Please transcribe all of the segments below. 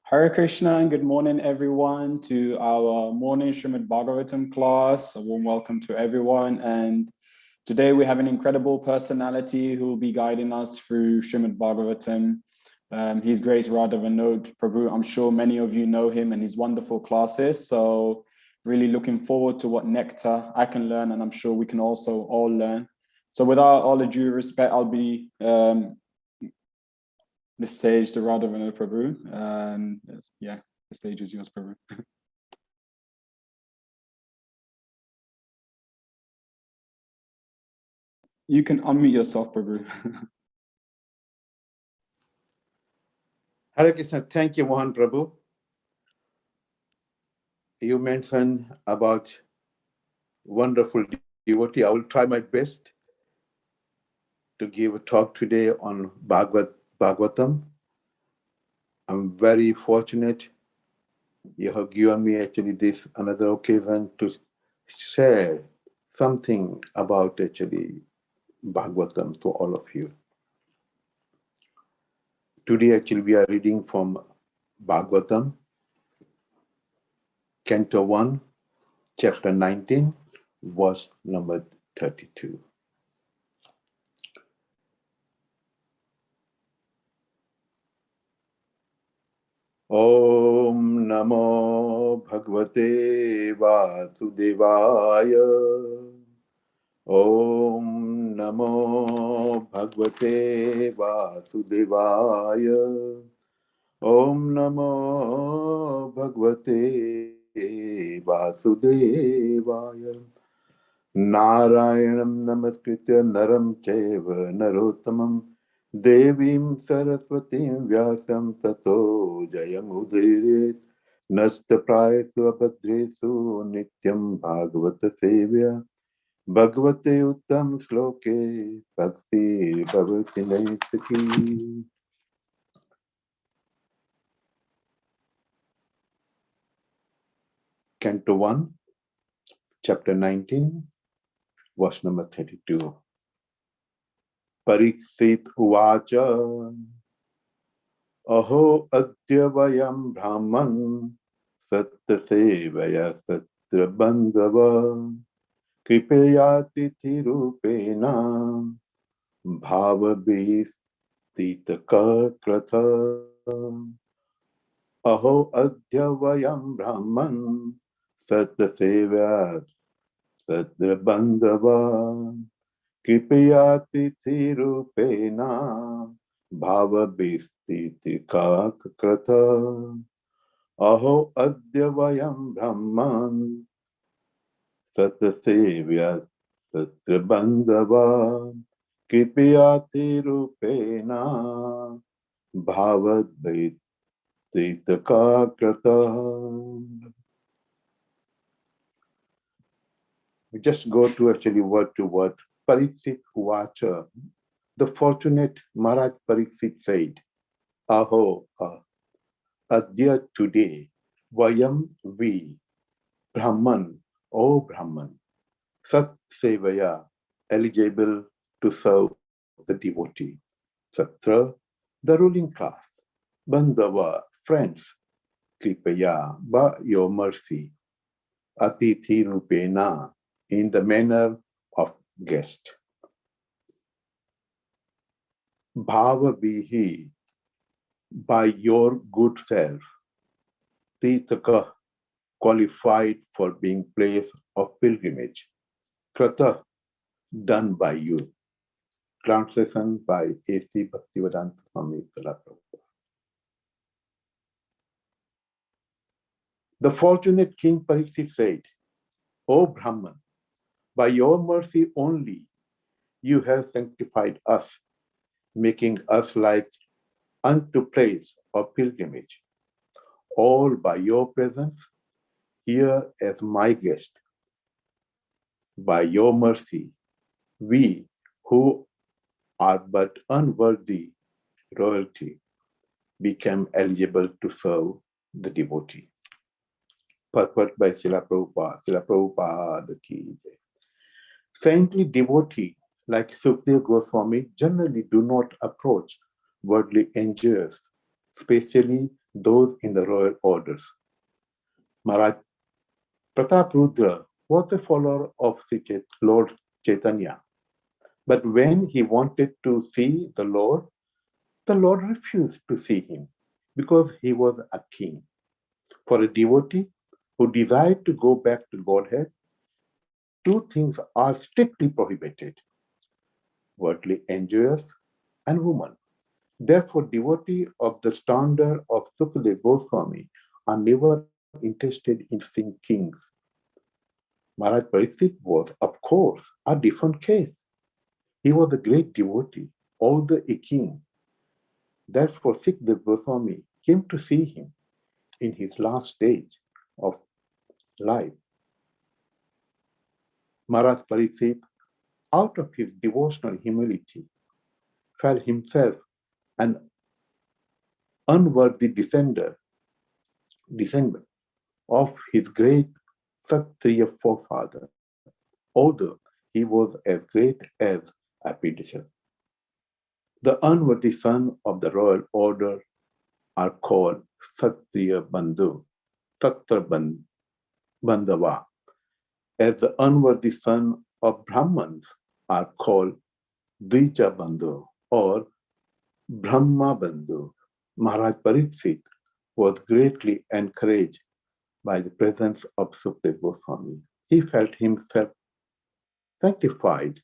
Hare Krishna and good morning, everyone, to our morning Srimad Bhagavatam class. A warm welcome to everyone. And today we have an incredible personality who will be guiding us through Srimad Bhagavatam. His Grace Radha Vinod Prabhu. I'm sure many of you know him and his wonderful classes. So really looking forward to what nectar I can learn, and I'm sure we can also all learn. So without all the due respect, I'll be the stage to Radha Vinod Prabhu. And yeah, the stage is yours, Prabhu. You can unmute yourself, Prabhu. Hare Krishna. Thank you, Mohan Prabhu. You mentioned about wonderful devotee. I will try my best to give a talk today on Bhagavatam. I'm very fortunate you have given me actually this another occasion to share something about actually Bhagavatam to all of you. Today actually we are reading from Bhagavatam, Canto 1, Chapter 19, verse number 32. Om Namo Bhagavate Vasudevaya. Om Namo Bhagavate Vasudevaya. Om Namo Bhagavate Vasudevaya. Narayanam Namaskritya Naram Chaiva Narottamam Devim Saraswatim Vyasam Tato Jayam Udiret Nastaprayesu Abhadresu Nityam Bhagavata Sevya Bhagavate Uttam Shloke Bhakti Bhavati Naitaki. Canto 1, Chapter 19, verse number 32. Pariksit Uvacha Aho Adya Vayam Brahman Satta Sevaya Satra Bandhava Kripayati Tirupena Bhava Bhistitaka Kratha Aho Adya Vayam Brahman Satta Sevaya Satra Bandhava Kripayati Tirupena Bhava Bhistitaka Kratha Aho Adya Vayam Brahman Satasevya Satrabandhava Kripayati Rupena Bhavad Vaititaka Krata. We just go to actually word to word. Pariksit Uvacha. The fortunate Maharaj Pariksit said, Aho, Adya today, Vayam we, Brahman, O Brahman, Sat Sevaya, eligible to serve the devotee. Satra, the ruling class. Bandhava, friends. Kripaya, by your mercy. Atithi Rupena, in the manner of guest. Bhava Bihi, by your good self. Titaka, qualified for being place of pilgrimage. Krata, done by you. Translation by A.C. Bhaktivedanta Manor. The fortunate King Pariksit said, O Brahman, by your mercy only you have sanctified us, making us like unto place of pilgrimage. All by your presence, here as my guest. By your mercy, we who are but unworthy royalty became eligible to serve the devotee. Purport by Srila Prabhupada. Srila Prabhupada ki jai. Saintly devotee like Sukdev Goswami generally do not approach worldly enjoyers, especially those in the royal orders. Maharaj Prataprudra was a follower of Lord Chaitanya. But when he wanted to see the Lord refused to see him because he was a king. For a devotee who desired to go back to Godhead, two things are strictly prohibited: worldly enjoyers and woman. Therefore, devotees of the standard of Sukadeva Goswami are never interested in seeing kings. Maharaj Pariksit was, of course, a different case. He was a great devotee, although a king. Therefore, Sukadeva Goswami came to see him in his last stage of life. Maharaj Pariksit, out of his devotional humility, felt himself an unworthy descendant of his great Kshatriya forefather, although he was as great as a predecessor. The unworthy son of the royal order are called Kshatriya Bandhu, Tatra Bandhava, as the unworthy son of Brahmans are called Dvija Bandhu or Brahma Bandhu. Maharaj Pariksit was greatly encouraged by the presence of Sukadeva Goswami. He felt himself sanctified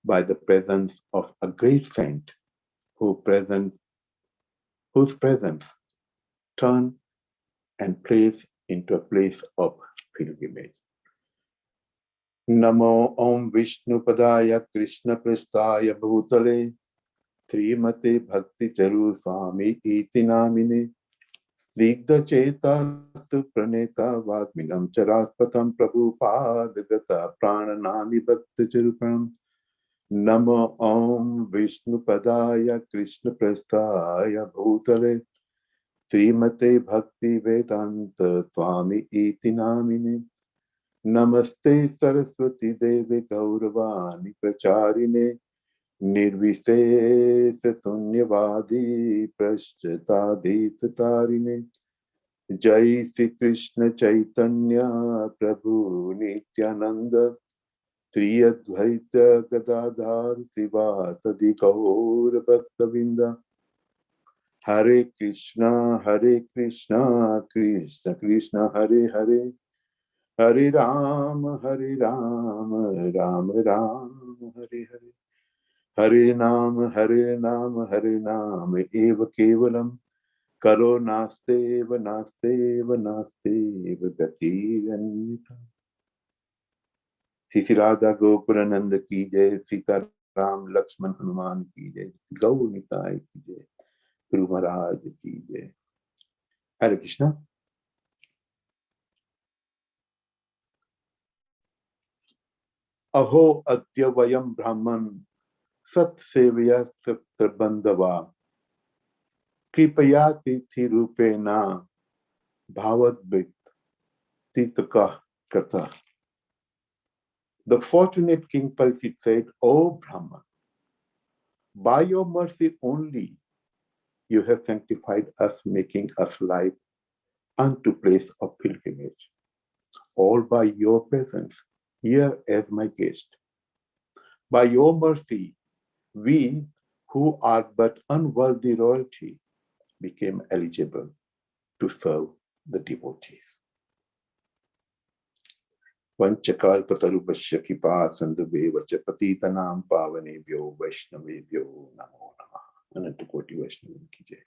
by the presence of a great saint whose presence turned and placed into a place of pilgrimage. Namo Om Vishnupadaya Krishna Prasthaya Bhutale Srimate Bhakti Charu Swami Iti Namine Snigdha Chetastu Praneta Vatminam Charaspatam Prabhupada Prananami Bhakti Charupam Namo Om Vishnupadaya Krishna Prasthaya Bhutale Srimate Bhaktivedanta Swami Iti Namine Namaste Saraswati Devi Gauravani Pracharine Nirvishesha Sunyavadi Praschatadita Tarine Jai Sri Krishna Chaitanya Prabhu Nityananda Sri Advaita Gadadhar Sivasadi Gaur Bhaktavinda Hare Krishna Krishna Krishna Hare Hare Hare Ram Ram Ram Hare Hare Hare Nam Eva Kevalam Karo Nasteva Gati Anita Sisi Radha Gokulananda ki jai Sita Ram Lakshman Hanuman ki jai Gaur Nitai ki jai Guru Maharaj ki jai Hare Krishna. Aho Adya Vayam Brahman Sat Sevaya Satra Bandhava Kripaya Tithi Rupena Bhavat Bit Titaka Katha. The fortunate King Pariksit said, O Brahman, by your mercy only you have sanctified us, making us like unto place of pilgrimage. All by your presence, here as my guest. By your mercy, we who are but unworthy royalty became eligible to serve the devotees. Vanchakalpatarubhasya kripa sandhubeva cha patitanam pavanebhyo vaishnavebhyo namo namah. Anantakoti Vaishnavim ki jai.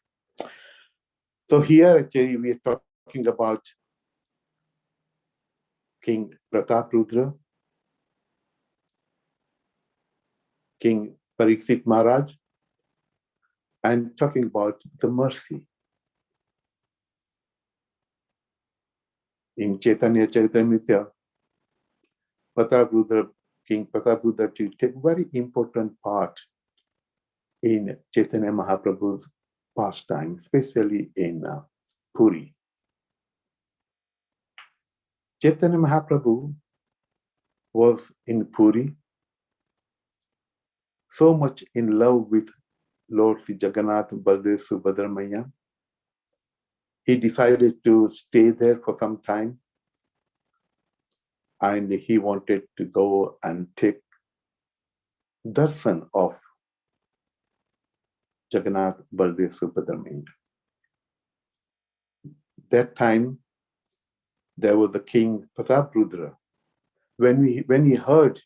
So here actually we are talking about King Prataprudra, King Pariksit Maharaj, and talking about the mercy. In Chaitanya Charitamrita, King Prataprudra take very important part in Chaitanya Mahaprabhu's pastime, especially in Puri. Chaitanya Mahaprabhu was in Puri, so much in love with Lord Sri Jagannath, Baldev, Subhadramaya, he decided to stay there for some time, and he wanted to go and take darshan of Jagannath, Baldev, Subhadra. That time, there was the king Prataprudra. When he heard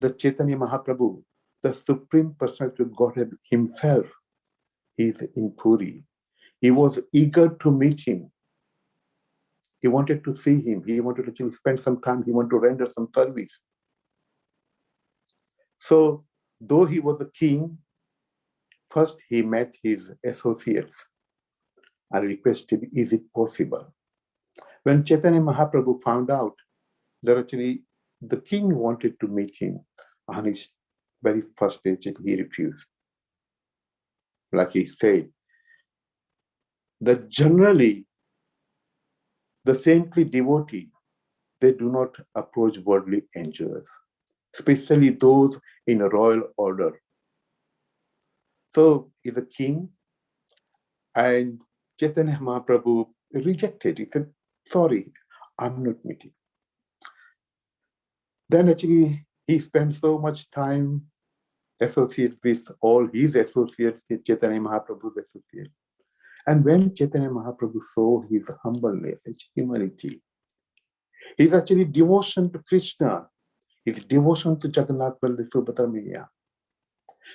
that Chaitanya Mahaprabhu, the Supreme Personality of Godhead himself, is in Puri, he was eager to meet him. He wanted to see him. He wanted to actually spend some time. He wanted to render some service. So, though he was the king, first he met his associates and requested, is it possible? When Chaitanya Mahaprabhu found out that actually the king wanted to meet him, on his very first day, he refused. Like he said, that generally the saintly devotee, they do not approach worldly enjoyers, especially those in a royal order. So he's a king, and Chaitanya Mahaprabhu rejected. He said, sorry, I'm not meeting. Then actually he spent so much time associated with all his associates, Chaitanya Mahaprabhu's associates. And when Chaitanya Mahaprabhu saw his humbleness, his humility, his actually devotion to Krishna, his devotion to Jagannath Baldev Subhadra,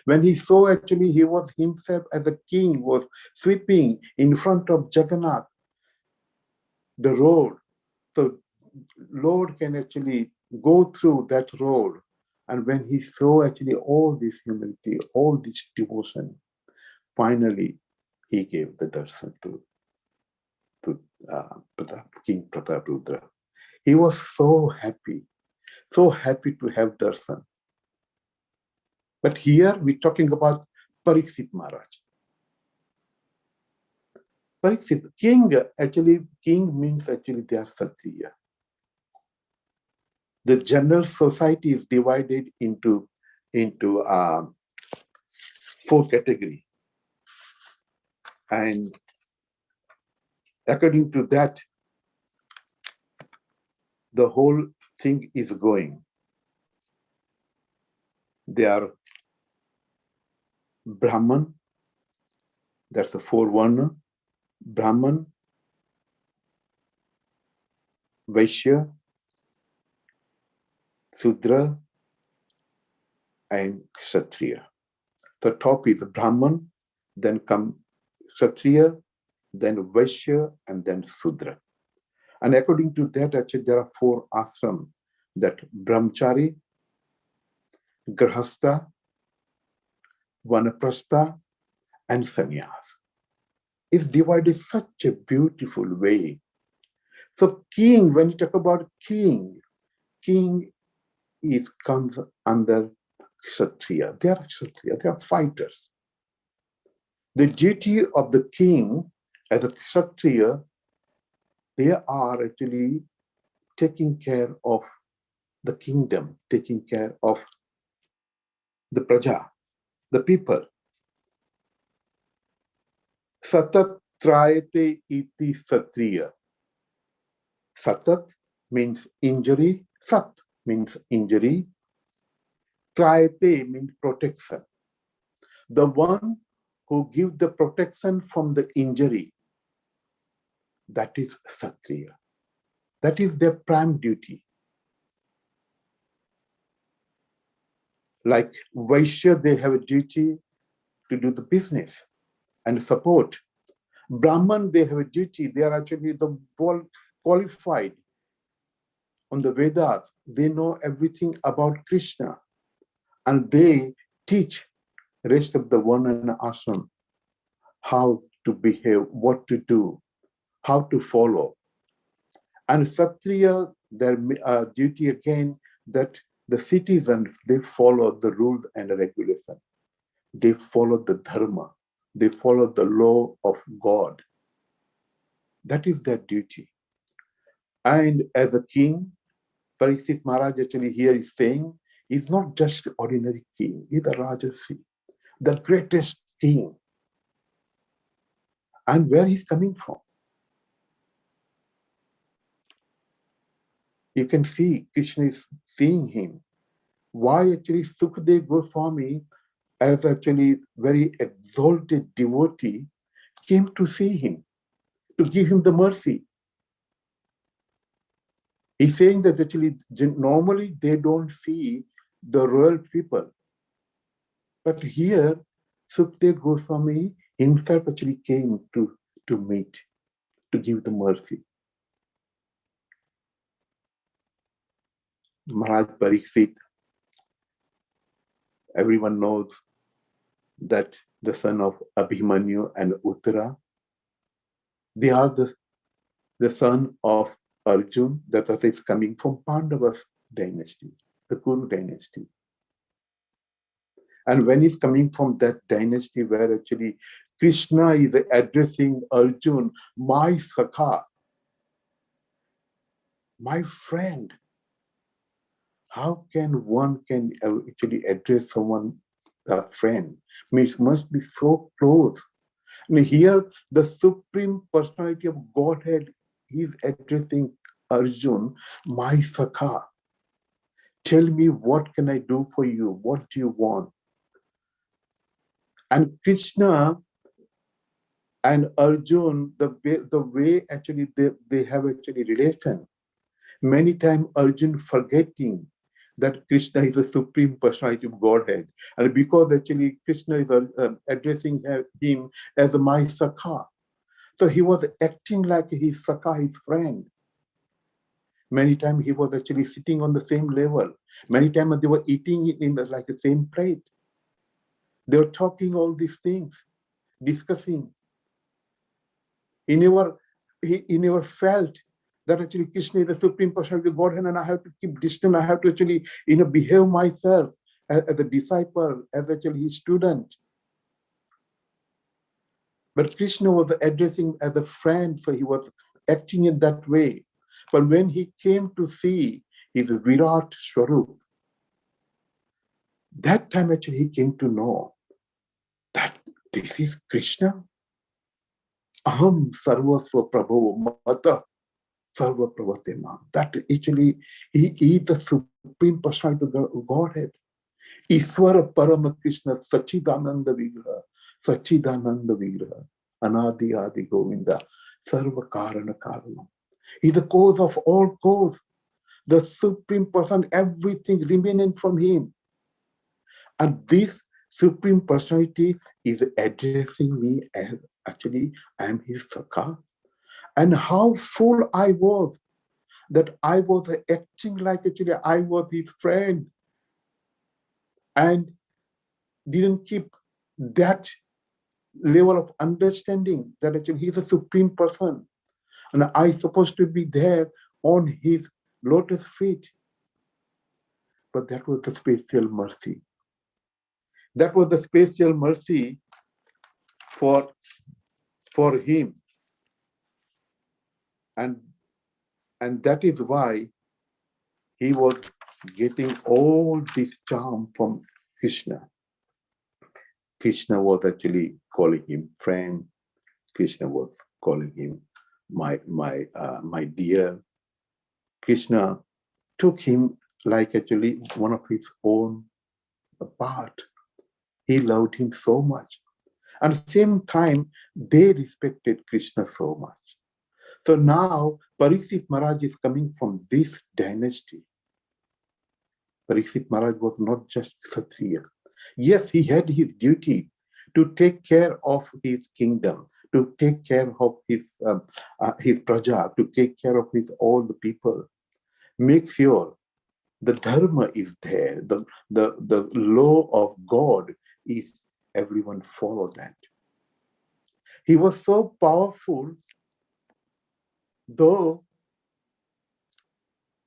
when he saw actually he was himself as a king, was sweeping in front of Jagannath, the road. So Lord can actually go through that road. And when he saw actually all this humility, all this devotion, finally he gave the darshan to King Prataprudra. He was so happy to have darshan. But here we're talking about Parikshit Maharaj. Parikshit, king means actually they are Kshatriya. The general society is divided into 4 categories. And according to that, the whole thing is going. They are Brahman, that's the 4 Varna, Brahman, Vaishya, Sudra, and Kshatriya. The top is Brahman, then come Kshatriya, then Vaishya, and then Sudra. And according to that, actually, there are 4 ashrams, that Brahmachari, Grahastha, Vanaprastha, and Sannyas. It's divided such a beautiful way. So king, when you talk about king comes under Kshatriya. They are Kshatriya, they are fighters. The duty of the king as a Kshatriya, they are actually taking care of the kingdom, taking care of the praja, the people. Satat trayate iti satriya. Satat means injury, sat means injury, trayate means protection. The one who gives the protection from the injury, that is Satriya. That is their prime duty. Like Vaishya, they have a duty to do the business and support. Brahman, they have a duty. They are actually the qualified on the Vedas. They know everything about Krishna. And they teach the rest of the Varna and ashram how to behave, what to do, how to follow. And Kshatriya, their duty again, that the citizens, they follow the rules and regulation. They follow the dharma. They follow the law of God. That is their duty. And as a king, Parikshit Maharaj actually here is saying, he's not just the ordinary king, he's the Rajarsi, the greatest king. and where he's coming from. You can see Krishna is seeing him. Why actually Sukadeva Goswami, as actually very exalted devotee, came to see him, to give him the mercy. He's saying that actually normally they don't see the royal people. But here, Sukadeva Goswami himself actually came to meet, to give the mercy. Maharaj Pariksit, everyone knows that the son of Abhimanyu and Uttara, they are the son of Arjun, that is coming from Pandava's dynasty, the Kuru dynasty. And when he's coming from that dynasty where actually Krishna is addressing Arjun, my Sakha, my friend, how can one can actually address someone a friend? Means must be so close. And here the Supreme Personality of Godhead is addressing Arjun, my Sakha. Tell me, what can I do for you? What do you want? And Krishna and Arjun, the way actually they have actually relation. Many times Arjun forgetting that Krishna is the Supreme Personality of Godhead. And because actually Krishna is addressing him as my Sakha. So he was acting like his Sakha, his friend. Many times he was actually sitting on the same level. Many times they were eating in like the same plate. They were talking all these things, discussing. He never felt that actually Krishna is the Supreme Personality of Godhead and I have to keep distant. I have to actually, behave myself as a disciple, as actually his student. But Krishna was addressing as a friend, so he was acting in that way. But when he came to see his Virat Swarup, that time actually he came to know that this is Krishna. Aham sarvasva prabhu mata sarva pravatema. That actually he is the Supreme Personality of Godhead. Ishvara Parama Krishna Sachidananda Vigraha. Sachidananda Vigraha. Anadi Adi Govinda. Sarva Karana Karana. He is the cause of all cause. The Supreme Person, everything remaining from him. And this Supreme Personality is addressing me as actually I am his Sakha. And how full I was that I was acting like actually I was his friend and didn't keep that level of understanding that actually he's a Supreme Person and I supposed to be there on his lotus feet. But that was the special mercy. That was the special mercy for him. And that is why he was getting all this charm from Krishna. Krishna was actually calling him friend. Krishna was calling him my dear. Krishna took him like actually one of his own part. He loved him so much. And at the same time, they respected Krishna so much. So now Pariksit Maharaj is coming from this dynasty. Pariksit Maharaj was not just Kshatriya. Yes, he had his duty to take care of his kingdom, to take care of his praja, to take care of all the people. Make sure the dharma is there, the law of God is, everyone follow that. He was so powerful, though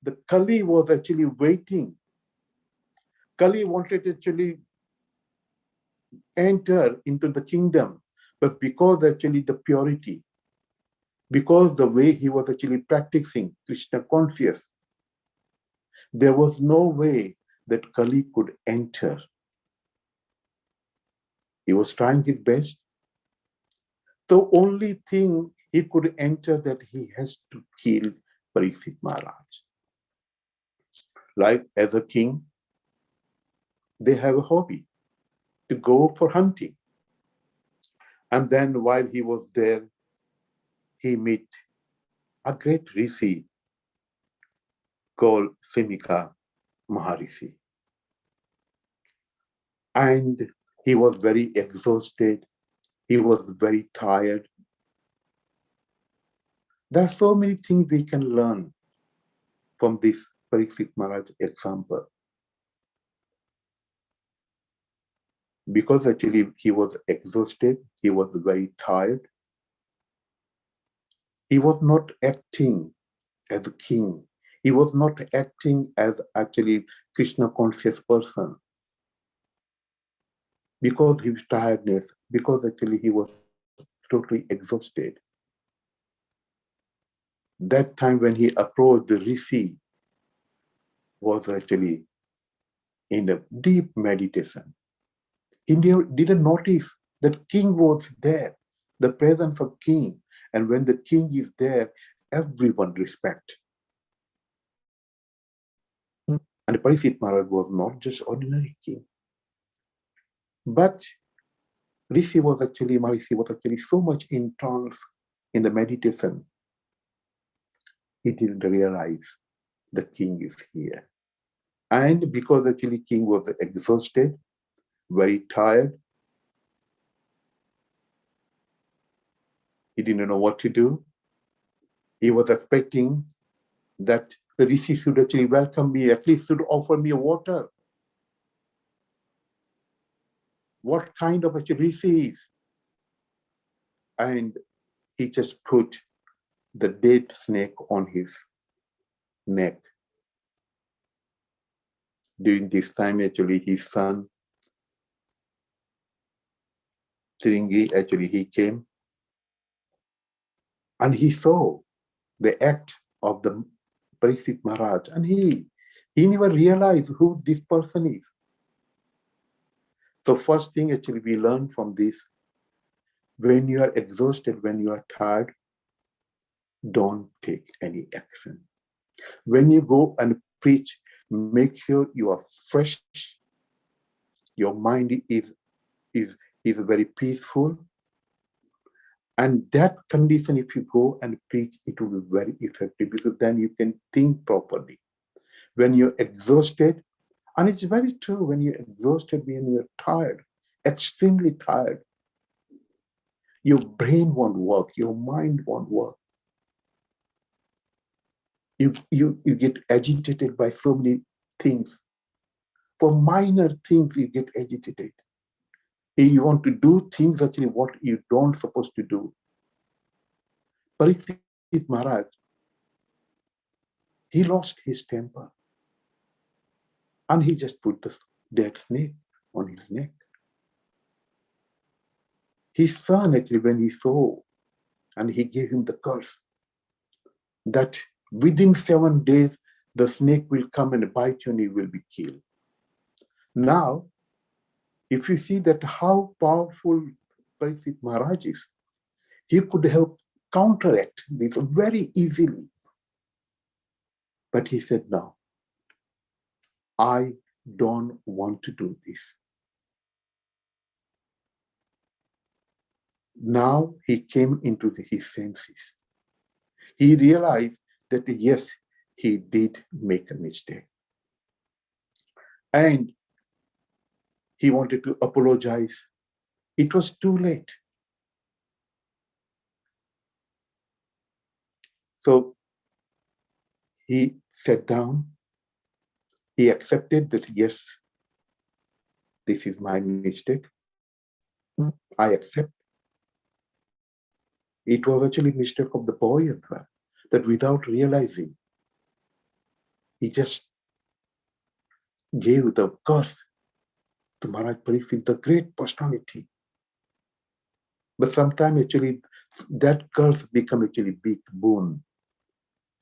the Kali was actually waiting. Kali wanted to actually enter into the kingdom, but because actually the purity, because the way he was actually practicing Krishna conscious, there was no way that Kali could enter. He was trying his best, The only thing he could enter that he has to kill Parikshit Maharaj. Like as a king, they have a hobby to go for hunting. And then while he was there, he met a great rishi called Simika Maharishi. And he was very exhausted. He was very tired. There are so many things we can learn from this Parikshit Maharaj example. Because actually he was exhausted, he was very tired. He was not acting as a king. He was not acting as actually Krishna conscious person. Because of his tiredness, because actually he was totally exhausted. That time when he approached the rishi was actually in a deep meditation. He didn't notice that king was there, the presence of king. And when the king is there, everyone respect. And Parikshit Maharaj was not just ordinary king. But Maharishi was actually so much in trance in the meditation, he didn't realize the king is here. And because actually king was exhausted, very tired, he didn't know what to do. He was expecting that the rishi should actually welcome me, at least should offer me water. What kind of a rishi is? And he just put the dead snake on his neck. During this time, actually, his son, Tiringi, actually, he came and he saw the act of the Parikshit Maharaj, and he never realized who this person is. So first thing actually we learn from this, when you are exhausted, when you are tired, don't take any action. When you go and preach, make sure you are fresh, your mind is very peaceful. And that condition, if you go and preach, it will be very effective because then you can think properly. When you're exhausted, and it's very true, when you're exhausted, when you're tired, extremely tired, your brain won't work, your mind won't work. You get agitated by so many things. For minor things, you get agitated. You want to do things actually what you don't supposed to do. Parikshit Maharaj, he lost his temper. And he just put the dead snake on his neck. His son actually, when he saw, and he gave him the curse, that within 7 days, the snake will come and bite you and you will be killed. Now, if you see that how powerful Parikshit Maharaj is, he could have counteract this very easily. But he said, no, I don't want to do this. Now he came into his senses. He realized that yes, he did make a mistake. And he wanted to apologize. It was too late. So he sat down. He accepted that, yes, this is my mistake. I accept. It was actually a mistake of the boy as well, that without realizing, he just gave the curse to Maharaj Parikshit, the great personality. But sometimes actually that curse become actually big boon,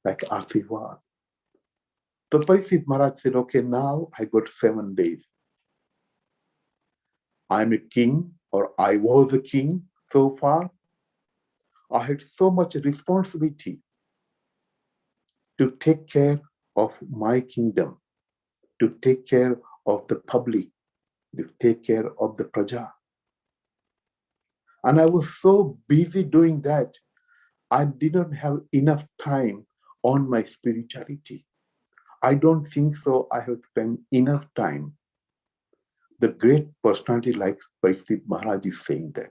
like Asirvad. So Parikshit Maharaj said, okay, now I got 7 days. I'm a king, or I was a king so far. I had so much responsibility to take care of my kingdom, to take care of the public, to take care of the praja. And I was so busy doing that, I didn't have enough time on my spirituality. I don't think so. I have spent enough time. The great personality like Pariksit Maharaj is saying that.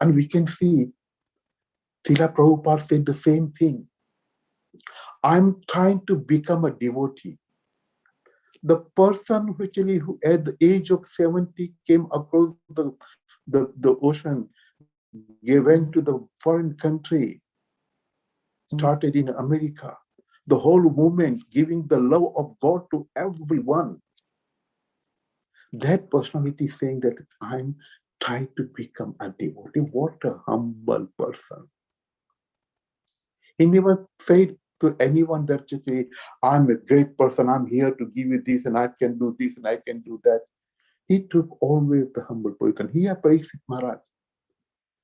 And we can see Srila Prabhupada said the same thing. I'm trying to become a devotee. The person who at the age of 70 came across the ocean, went to the foreign country, started in America, the whole movement giving the love of God to everyone. That personality is saying that I'm trying to become a devotee. What a humble person. He never said to anyone that I'm a great person, I'm here to give you this and I can do this and I can do that. He took always the humble person. Here, Pariksit Maharaj,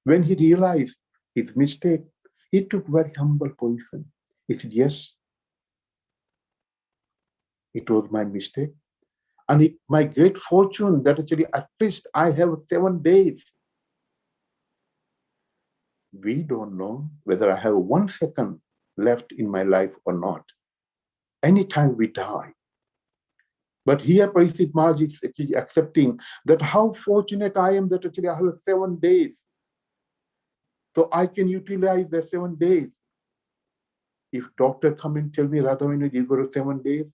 when he realized his mistake, he took very humble position. He said, yes, it was my mistake. And my great fortune that actually at least I have 7 days. We don't know whether I have 1 second left in my life or not. Anytime we die. But here Pariksit Maharaj is actually accepting that how fortunate I am that actually I have 7 days. So I can utilize the 7 days. If doctor come and tell me, Radhavani, you got 7 days,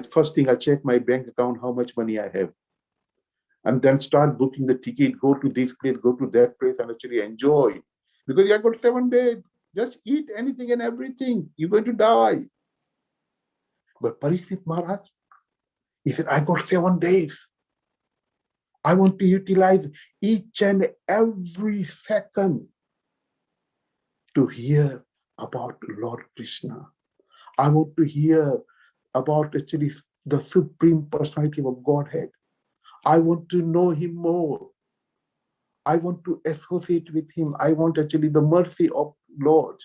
first thing I check my bank account, how much money I have. And then start booking the ticket, go to this place, go to that place, and actually enjoy. Because you have got 7 days. Just eat anything and everything. You're going to die. But Pariksit Maharaj, he said, I got 7 days. I want to utilize each and every second to hear about Lord Krishna. I want to hear about actually the Supreme Personality of Godhead. I want to know him more. I want to associate with him. I want actually the mercy of Lord.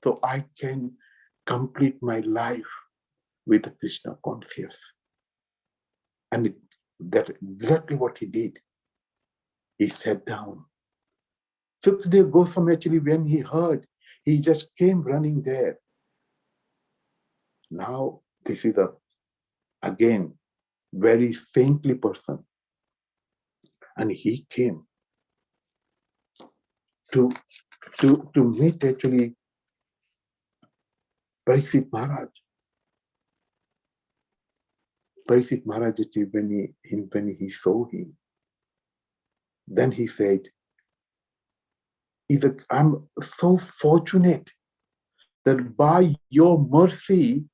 So I can complete my life with Krishna conscious. And that's exactly what he did. He sat down. Sukadeva Goswami actually, when he heard, he just came running there. Now, this is again, very saintly person. And he came to meet actually Pariksit Maharaj. Pariksit Maharaj, when he saw him, then he said, I'm so fortunate that by your mercy,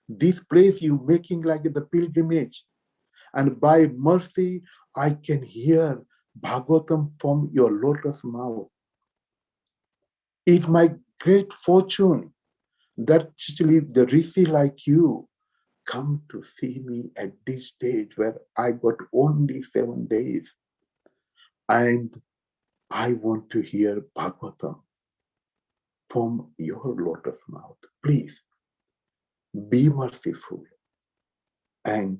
this place you making like the pilgrimage, and by mercy, I can hear Bhagavatam from your lotus mouth. It's my great fortune that actually the rishi like you come to see me at this stage where I got only 7 days. And I want to hear Bhagavatam from your lotus mouth. Please be merciful and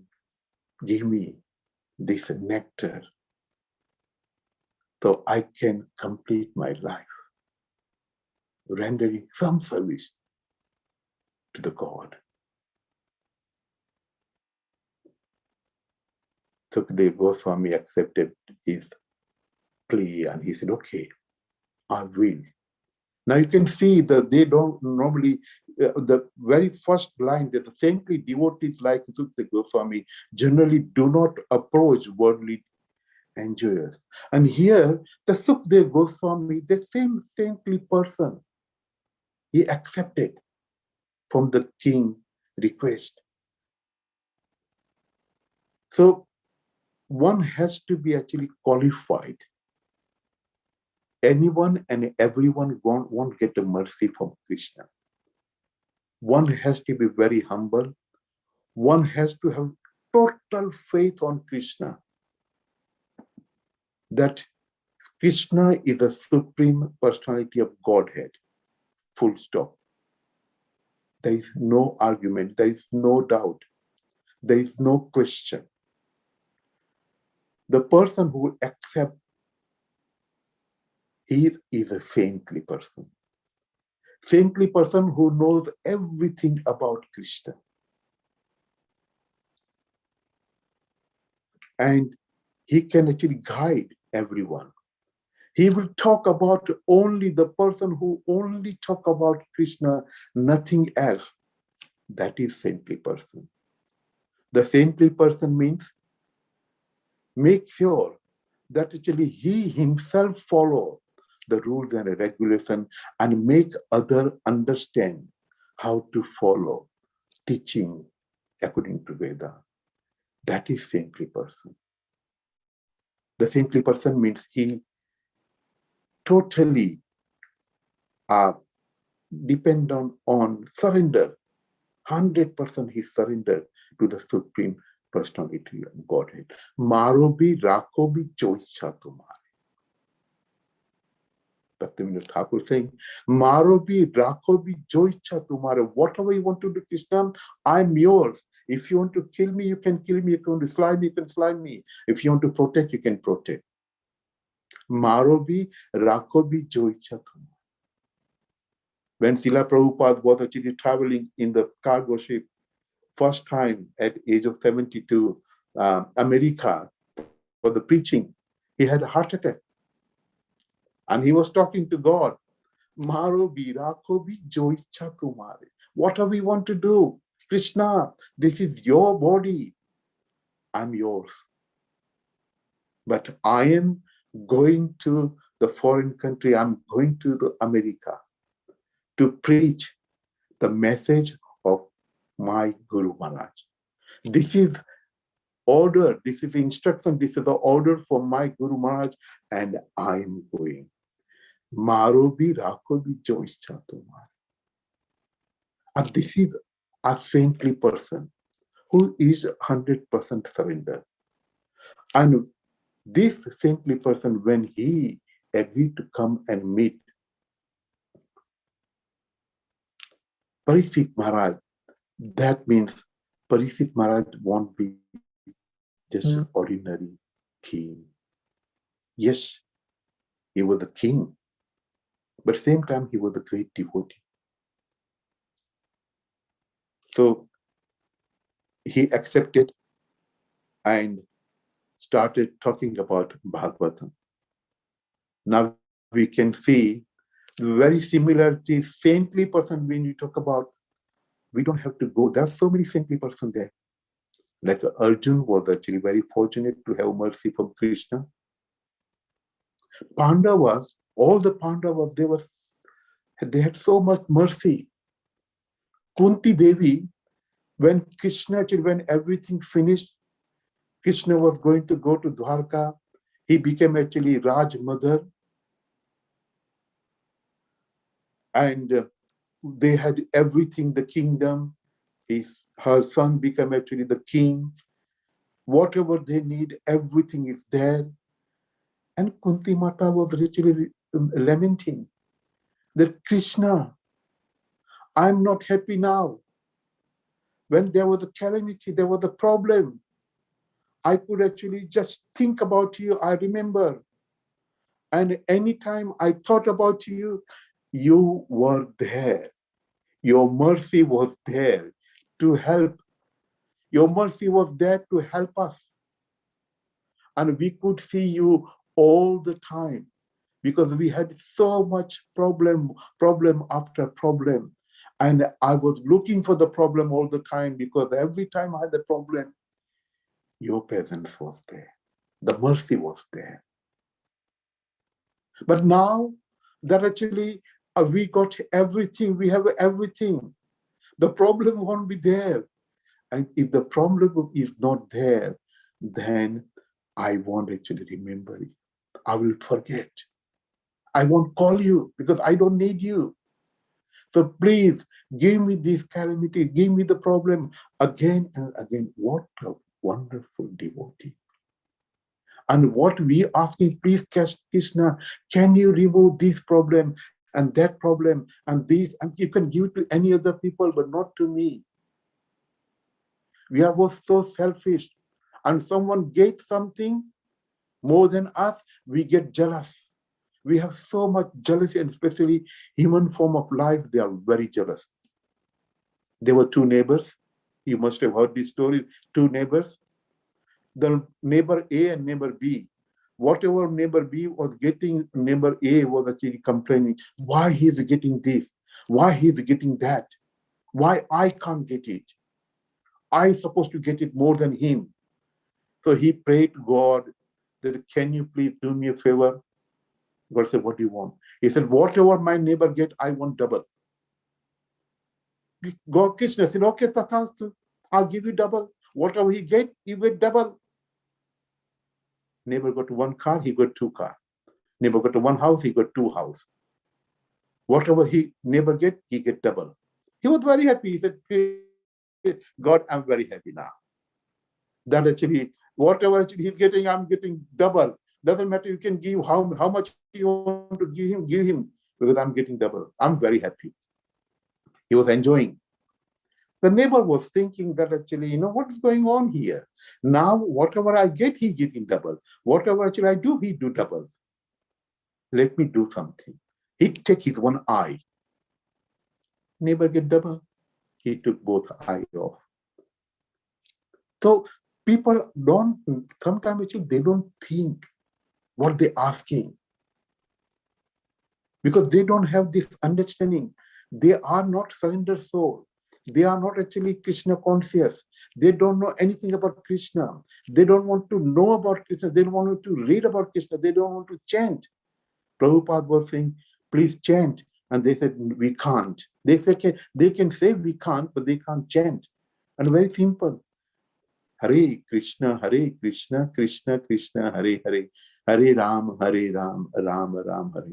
give me this nectar so I can complete my life, rendering some service to the God. Sukadeva Goswami accepted his plea and he said, okay, I will. Now you can see that they don't normally, the very first line, that the saintly devotees like Sukadeva Goswami generally do not approach worldly enjoyers. And here, the Sukadeva Goswami, the same saintly person, he accepted from the king request. So one has to be actually qualified. Anyone and everyone won't get a mercy from Krishna. One has to be very humble. One has to have total faith on Krishna. That Krishna is the supreme personality of Godhead. Full stop. There is no argument. There is no doubt. There is no question. The person who accepts he is a saintly person. Saintly person who knows everything about Krishna. And he can actually guide everyone. He will talk about only the person who only talk about Krishna, nothing else. That is saintly person. The saintly person means make sure that actually he himself follow the rules and regulation and make other understand how to follow teaching according to Veda. That is saintly person. The saintly person means he totally depend on surrender. 100% he surrendered to the supreme personality of Godhead. Marobi rakobi joisha tumare. Bhaktivedanta Thakur saying, Marobi rakobi joisha tumare. Whatever you want to do, Krishna, I'm yours. If you want to kill me, you can kill me. If you want to slide me, you can slide me. If you want to protect, you can protect. Marobi rakobi joisha tumare. When Srila Prabhupada was actually traveling in the cargo ship, first time at age of 72, America for the preaching, he had a heart attack. And he was talking to God. Maro Virakobi Joicha Tumare. What do we want to do? Krishna, this is your body. I'm yours. But I am going to the foreign country. I'm going to the America to preach the message of my Guru Maharaj. This is order, this is instruction, this is the order for my Guru Maharaj, and I am going. Marobi Rakobi Joischa Tumare. And this is a saintly person who is 100% surrender. And this saintly person, when he agreed to come and meet Parikshit Maharaj, that means Parikshit Maharaj won't be just ordinary king. Yes, he was the king, but same time he was a great devotee. So he accepted and started talking about Bhagavatam. Now we can see the very similarity, saintly person when you talk about, we don't have to go. There's so many saintly person there. Like Arjun was actually very fortunate to have mercy from Krishna. Pandavas, all the Pandavas, they had so much mercy. Kunti Devi, when everything finished, Krishna was going to go to Dwarka. He became actually Raj mother. And they had everything, the kingdom. Her son became actually the king. Whatever they need, everything is there. And Kunti Mata was literally lamenting that Krishna, I'm not happy now. When there was a calamity, there was a problem, I could actually just think about you. I remember. And anytime I thought about you, you were there. Your mercy was there to help. Your mercy was there to help us. And we could see you all the time because we had so much problem after problem. And I was looking for the problem all the time because every time I had a problem, your presence was there. The mercy was there. But now that actually we got everything, we have everything, the problem won't be there. And if the problem is not there, then I won't actually remember it. I will forget. I won't call you because I don't need you. So please give me this calamity, give me the problem again and again. What a wonderful devotee. And what we asking, please, Krishna, can you remove this problem and that problem and this, and you can give it to any other people, but not to me. We are both so selfish. And someone gets something more than us, we get jealous. We have so much jealousy, and especially human form of life, they are very jealous. There were two neighbors. You must have heard this story. Two neighbors. The neighbor A and neighbor B. Whatever neighbor B was getting, neighbor A was actually complaining, why he's getting this, why he's getting that, why I can't get it. I'm supposed to get it more than him. So he prayed to God that, can you please do me a favor? God said, what do you want? He said, whatever my neighbor get, I want double. God, Krishna said, okay, Tathastu, I'll give you double. Whatever he get, you get double. Neighbor got one car, he got two cars. Neighbor got one house, he got two houses. Whatever he neighbor get, he get double. He was very happy. He said, God, I'm very happy now. That actually, whatever actually he's getting, I'm getting double. Doesn't matter, you can give how much you want to give him, because I'm getting double. I'm very happy. He was enjoying. The neighbor was thinking that actually, what is going on here? Now, whatever I get, he getting double. Whatever actually I do, he do double. Let me do something. He take his one eye. Neighbor get double. He took both eye off. So people don't, sometimes actually they don't think what they're asking, because they don't have this understanding. They are not surrendered soul. They are not actually Krishna conscious. They don't know anything about Krishna. They don't want to know about Krishna. They don't want to read about Krishna. They don't want to chant. Prabhupada was saying, please chant. And they said, we can't. They can say we can't, but they can't chant. And very simple. Hare Krishna, Krishna Krishna, Hare Hare, Hare Ram, Ram Ram, Hare.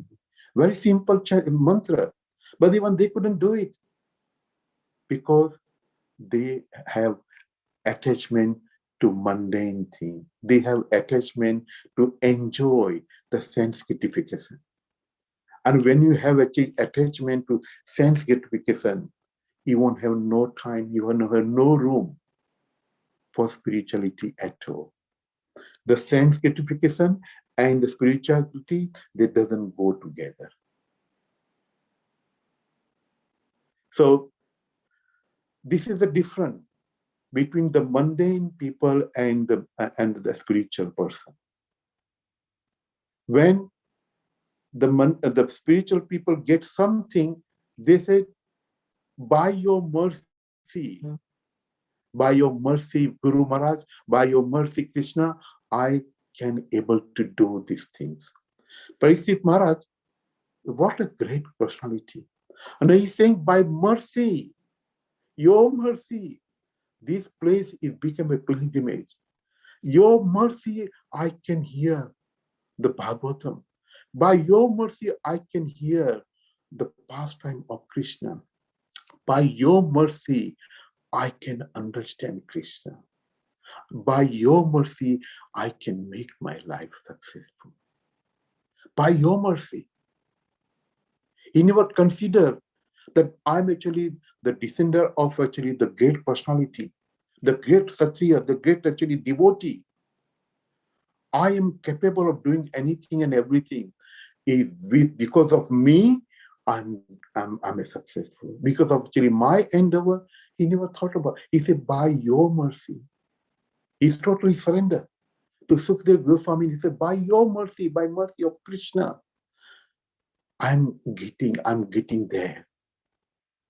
Very simple mantra. But even they couldn't do it because they have attachment to mundane thing. They have attachment to enjoy the sense gratification. And when you have attachment to sense gratification, you won't have no time, you won't have no room for spirituality at all. The sense gratification and the spirituality, they doesn't go together. So this is the difference between the mundane people and the spiritual person. When the spiritual people get something, they say, by your mercy, Guru Maharaj, by your mercy, Krishna, I can able to do these things. Parikshit Maharaj, what a great personality. And he's saying, by mercy, your mercy, this place is become a pilgrimage. Your mercy, I can hear the Bhagavatam. By your mercy, I can hear the pastime of Krishna. By your mercy, I can understand Krishna. By your mercy, I can make my life successful. By your mercy. He never considered that I'm actually the descendant of actually the great personality, the great Satriya, the great actually devotee. I am capable of doing anything and everything. Because of me, I'm a successful. Because of actually my endeavor, he never thought about. He said, by your mercy. He's totally surrendered to Sukadeva Goswami. He said, by your mercy, by mercy of Krishna, I'm getting there.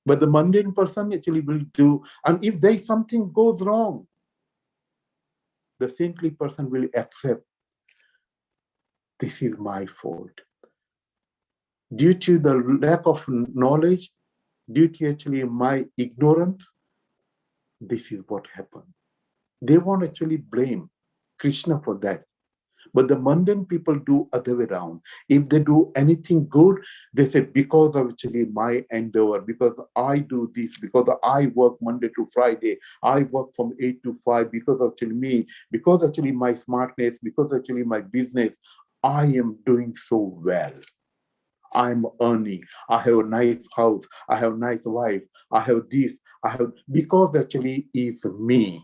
But the mundane person actually will do, and if there is something goes wrong, the saintly person will accept, this is my fault. Due to the lack of knowledge, due to actually my ignorance, this is what happened. They won't actually blame Krishna for that. But the mundane people do other way around. If they do anything good, they say, because of actually my endeavor, because I do this, because I work Monday to Friday, I work from 8 to 5, because of actually me, because actually my smartness, because actually my business, I am doing so well. I'm earning. I have a nice house. I have a nice wife. I have this. I have, because actually is me.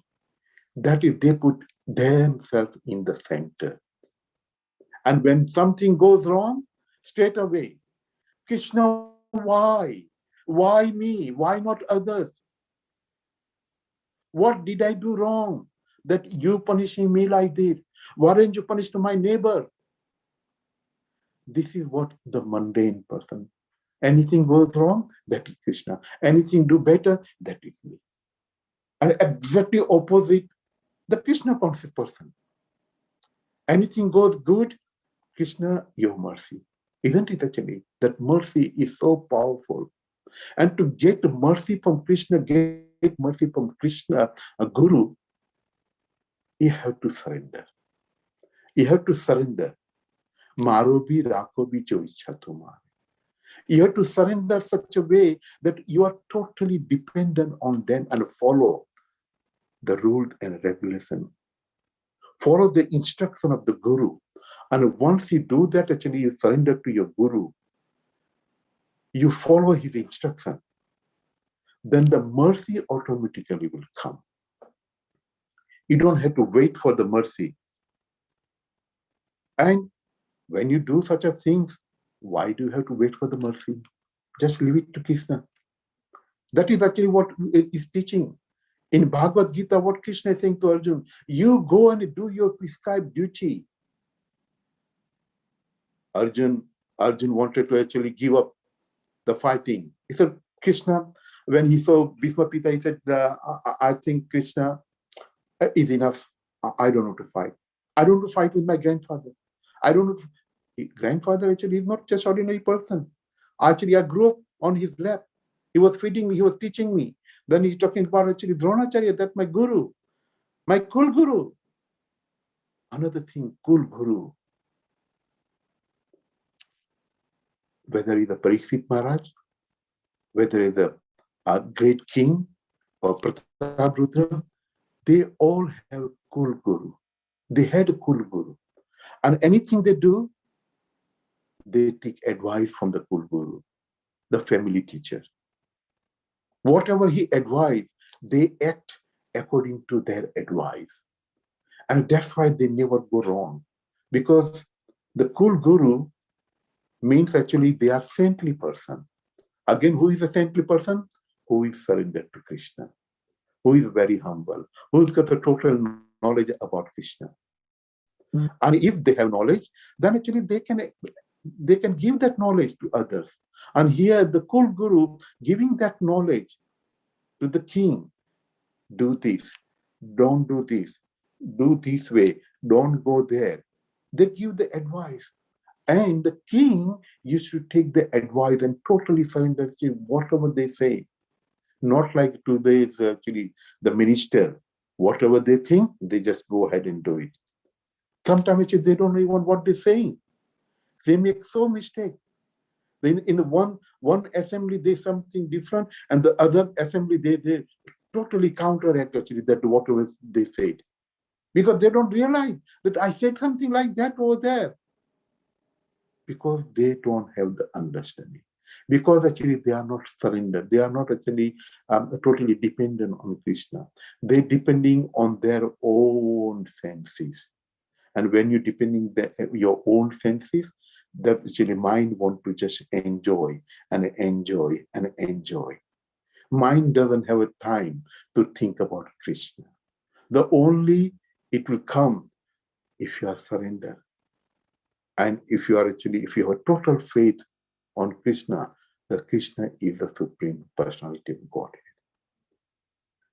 That is, they put themselves in the center. And when something goes wrong, straight away, Krishna, why? Why me? Why not others? What did I do wrong that you punishing me like this? Why didn't you punish my neighbor? This is what the mundane person. Anything goes wrong, that is Krishna. Anything do better, that is me. And exactly opposite, the Krishna conscious person. Anything goes good, Krishna, your mercy. Isn't it actually? That mercy is so powerful. And to get mercy from Krishna, get mercy from Krishna, a guru, you have to surrender. You have to surrender. Marobi rakobi choicha tomar. You have to surrender such a way that you are totally dependent on them and follow the rules and regulation. Follow the instruction of the guru. And once you do that, actually you surrender to your guru. You follow his instruction. Then the mercy automatically will come. You don't have to wait for the mercy. And when you do such a things, why do you have to wait for the mercy? Just leave it to Krishna. That is actually what it is teaching. In Bhagavad Gita, what Krishna is saying to Arjuna, you go and do your prescribed duty. Arjuna wanted to actually give up the fighting. He said, Krishna, when he saw Bhishma Pita, he said, I think Krishna is enough. I don't know to fight. I don't want to fight with my grandfather. I don't know. Grandfather actually is not just ordinary person. Actually, I grew up on his lap. He was feeding me. He was teaching me. Then he's talking about actually Dronacharya, that's my guru, my Kul Guru. Another thing, Kul Guru. Whether he's a Parikshit Maharaj, whether he's a great king or Pratap Rudra, they all have Kul Guru. They had a Kul Guru. And anything they do, they take advice from the Kul Guru, the family teacher. Whatever he advised, they act according to their advice. And that's why they never go wrong. Because the Kul Guru means actually they are saintly person. Again, who is a saintly person? Who is surrendered to Krishna, who is very humble, who's got a total knowledge about Krishna. And if they have knowledge, then actually they can give that knowledge to others. And here the Kul Guru giving that knowledge to the king. Do this, don't do this way, don't go there. They give the advice. And the king used to take the advice and totally surrender to whatever they say. Not like today's actually the minister, whatever they think, they just go ahead and do it. Sometimes they don't even what they're saying. They make so mistake. In the one assembly, they something different, and the other assembly, they totally counteract actually that whatever they said. Because they don't realize that I said something like that over there. Because they don't have the understanding. Because actually they are not surrendered. They are not actually totally dependent on Krishna. They're depending on their own senses. And when you're depending your own senses, that actually mind want to just enjoy and enjoy and enjoy. Mind doesn't have a time to think about Krishna. The only it will come if you are surrendered. And if you have total faith on Krishna, that Krishna is the Supreme Personality of Godhead.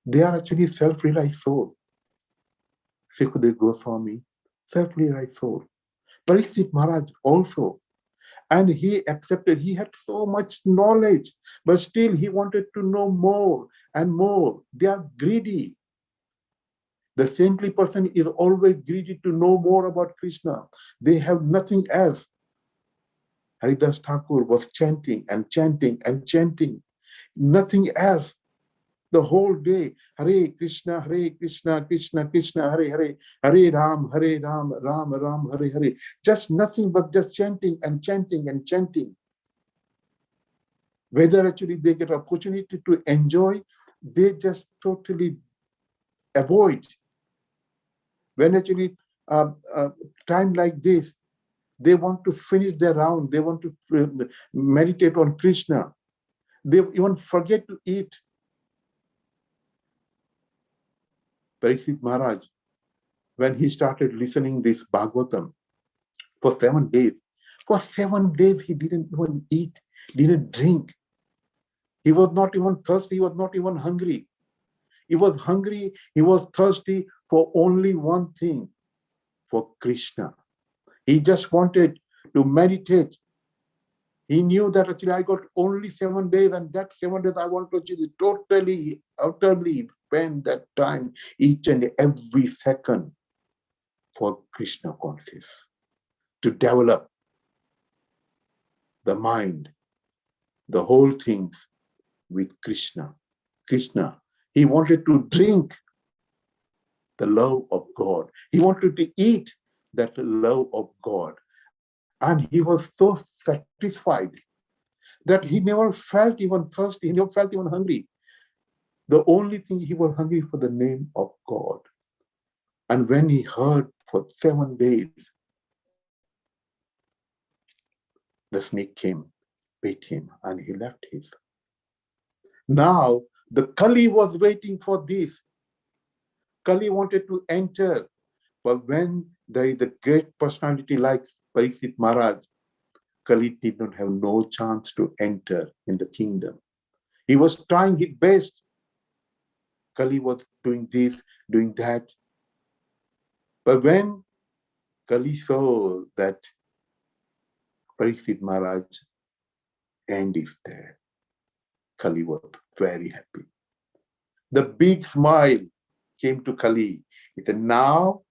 They are actually self-realized soul. Sukadeva Goswami, self-realized soul. Parikshit Maharaj also. And he accepted, he had so much knowledge, but still he wanted to know more and more. They are greedy. The saintly person is always greedy to know more about Krishna. They have nothing else. Haridas Thakur was chanting and chanting and chanting. Nothing else. The whole day, Hare Krishna, Krishna Krishna, Hare Hare, Hare Ram, Ram Ram, Hare Hare. Just nothing but just chanting and chanting and chanting. Whether actually they get opportunity to enjoy, they just totally avoid. When actually time like this, they want to finish their round, they want to meditate on Krishna. They even forget to eat. Parikshit Maharaj, when he started listening this Bhagavatam for 7 days, he didn't even eat, didn't drink. He was not even thirsty, he was not even hungry. He was hungry, he was thirsty for only one thing, for Krishna. He just wanted to meditate. He knew that actually I got only 7 days, and that 7 days I want to actually totally, utterly spend that time, each and every second, for Krishna consciousness, to develop the mind, the whole things with Krishna. Krishna. He wanted to drink the love of God. He wanted to eat that love of God. And he was so satisfied that he never felt even thirsty, he never felt even hungry. The only thing he was hungry for the name of God. And when he heard for 7 days, the snake came, bit him, and he left his. Now, the Kali was waiting for this. Kali wanted to enter, but when there is a great personality like Parikshit Maharaj, Kali did not have no chance to enter in the kingdom. He was trying his best. Kali was doing this, doing that. But when Kali saw that Parikshit Maharaj end is there, Kali was very happy. The big smile came to Kali. He said, now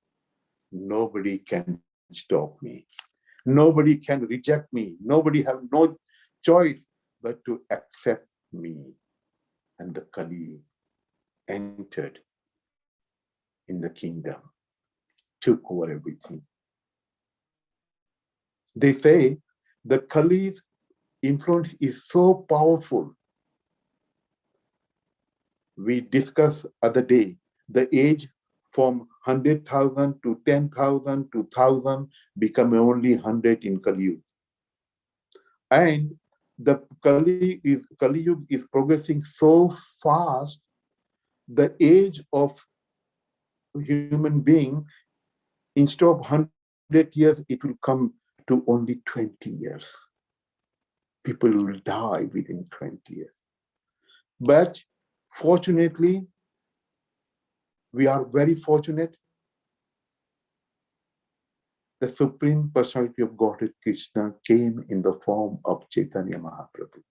nobody can stop me. Nobody can reject me. Nobody have no choice but to accept me. And the Kali entered in the kingdom, took over everything. They say the Kali's influence is so powerful. We discussed other day the age from 100,000 to 10,000 to 1,000 become only 100 in Kali Yuga. And the Kali Yuga is progressing so fast, the age of human being, instead of 100 years, it will come to only 20 years. People will die within 20 years. But fortunately, we are very fortunate. The Supreme Personality of Godhead Krishna came in the form of Chaitanya Mahaprabhu.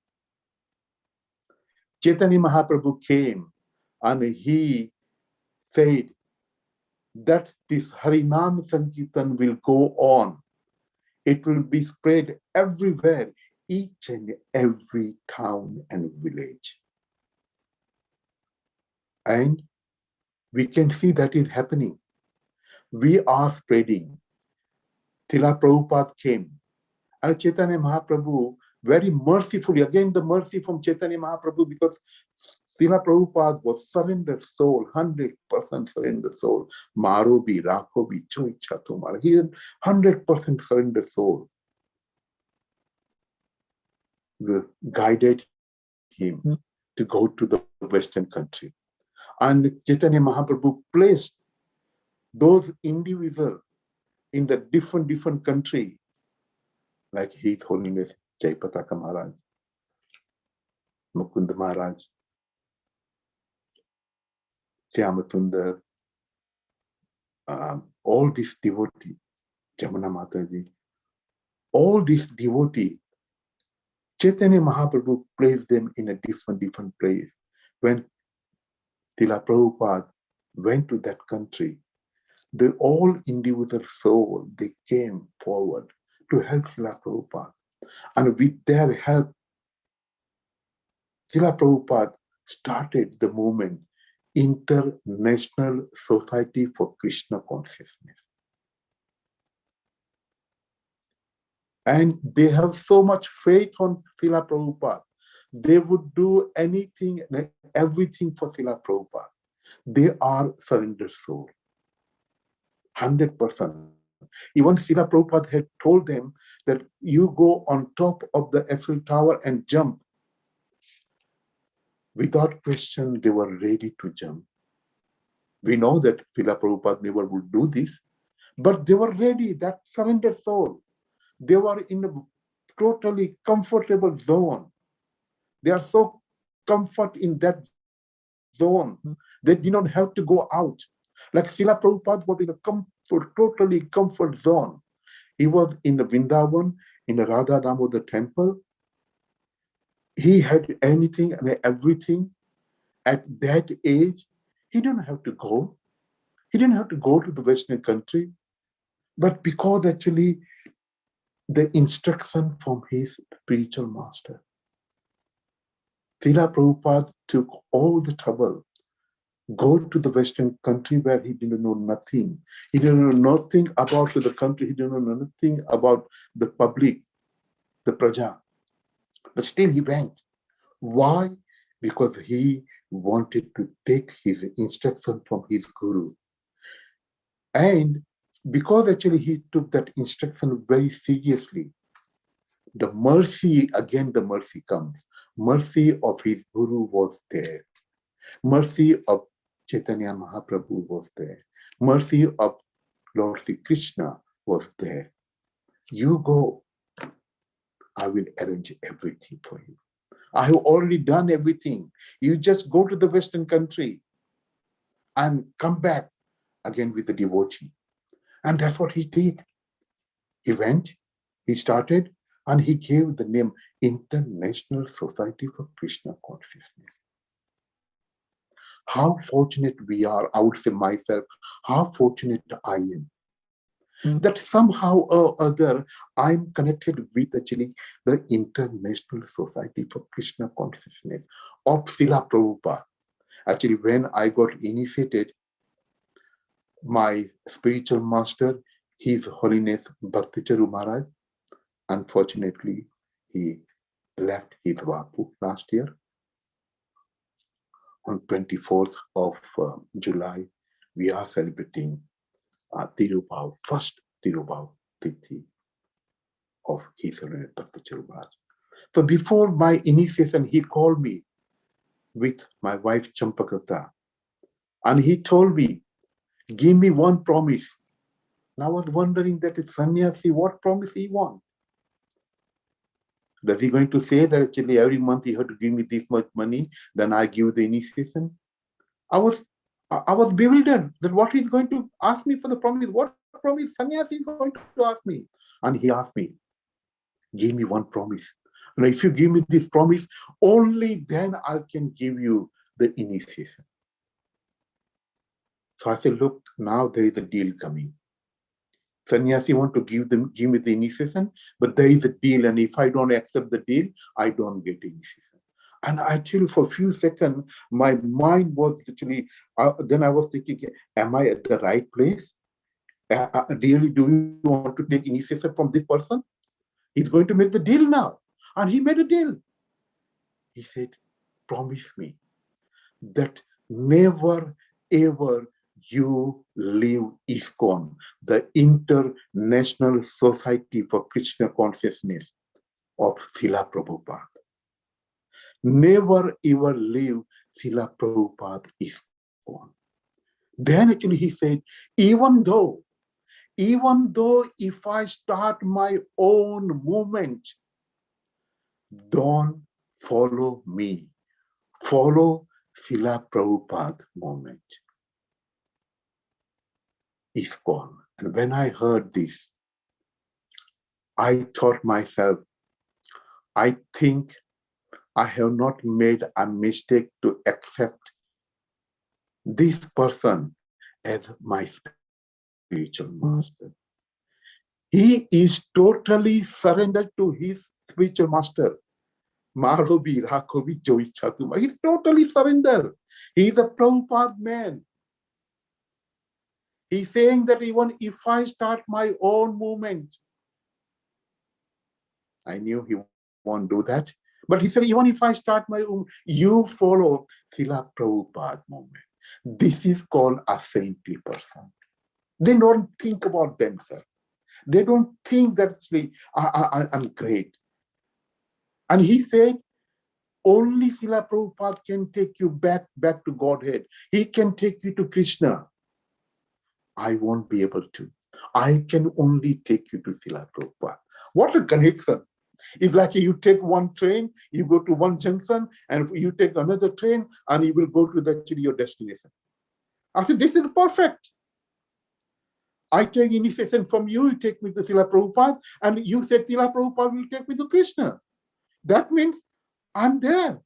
Chaitanya Mahaprabhu came and he said that this Harinam Sankirtan will go on. It will be spread everywhere, each and every town and village. And we can see that is happening. We are spreading. Srila Prabhupada came. And Chaitanya Mahaprabhu, very mercifully, again the mercy from Chaitanya Mahaprabhu, because Srila Prabhupada was surrendered soul, 100% surrendered soul. Marobi, Rakobi, Choi Chatumar. He is 100% surrendered soul. We guided him to go to the Western country. And Chaitanya Mahaprabhu placed those individuals in the different country, like His Holiness Jaipataka Maharaj, Mukunda Maharaj, Syamatundar, all these devotees, Jamuna Mataji, all these devotees, Chaitanya Mahaprabhu placed them in a different place. When Srila Prabhupada went to that country, the all individual soul, they came forward to help Srila Prabhupada. And with their help, Srila Prabhupada started the movement, International Society for Krishna Consciousness. And they have so much faith on Srila Prabhupada. They would do anything and everything for Srila Prabhupada. They are surrendered soul, 100%. Even Srila Prabhupada had told them that you go on top of the Eiffel Tower and jump. Without question, they were ready to jump. We know that Srila Prabhupada never would do this, but they were ready, that surrendered soul. They were in a totally comfortable zone. They are so comfort in that zone. They did not have to go out. Like Srila Prabhupada was in a totally comfort zone. He was in the Vrindavan, in the Radha Damodar temple. He had anything and everything. At that age, he didn't have to go. He didn't have to go to the Western country. But because actually the instruction from his spiritual master, Srila Prabhupada took all the trouble, go to the Western country where he didn't know nothing. He didn't know nothing about the country. He didn't know nothing about the public, the praja. But still he went. Why? Because he wanted to take his instruction from his guru. And because actually he took that instruction very seriously, the mercy, again the mercy comes. Mercy of his guru was there. Mercy of Chaitanya Mahaprabhu was there. Mercy of Lord Sri Krishna was there. You go, I will arrange everything for you. I have already done everything. You just go to the Western country and come back again with the devotee. And that's what he did. He went, he started, and he gave the name International Society for Krishna Consciousness. How fortunate we are, I would say myself, how fortunate I am. That somehow or other, I'm connected with actually the International Society for Krishna Consciousness of Srila Prabhupada. Actually, when I got initiated, my spiritual master, His Holiness Bhaktivedanta Manor, unfortunately, he left his Vapu last year. On 24th of July, we are celebrating Tirubhav, first Tirubhav Tithi of His Holiness Bhaktivedanta Manor. So before my initiation, he called me with my wife Champakata, and he told me, give me one promise. And I was wondering that if sannyasi, what promise he wants? Is he going to say that actually every month you have to give me this much money, then I give the initiation? I was bewildered that what he's going to ask me for the promise. What promise sannyasi is going to ask me? And he asked me, give me one promise. And if you give me this promise, only then I can give you the initiation. So I said, look, now there is a deal coming. Sannyasi want to give me the initiation, but there is a deal, and if I don't accept the deal, I don't get initiation. And actually, for a few seconds, my mind was actually, then I was thinking, am I at the right place? Really, do you want to take initiation from this person? He's going to make the deal now. And he made a deal. He said, promise me that never, ever you leave ISKCON, the International Society for Krishna Consciousness of Srila Prabhupada. Never ever leave Srila Prabhupada ISKCON. Then actually he said, even though if I start my own movement, don't follow me. Follow Srila Prabhupada movement. ISKCON. And when I heard this, I thought myself, I think I have not made a mistake to accept this person as my spiritual master. He is totally surrendered to his spiritual master. He's totally surrendered. He's a Prabhupada man. He's saying that even if I start my own movement, I knew he won't do that. But he said, even if I start my own, you follow Srila Prabhupada movement. This is called a saintly person. They don't think about themselves. They don't think that I'm great. And he said, only Srila Prabhupada can take you back to Godhead. He can take you to Krishna. I won't be able to. I can only take you to Srila Prabhupada. What a connection. It's like you take one train, you go to one junction, and you take another train, and you will go to your destination. I said, this is perfect. I take initiation from you, you take me to Srila Prabhupada, and you said Srila Prabhupada will take me to Krishna. That means I'm there.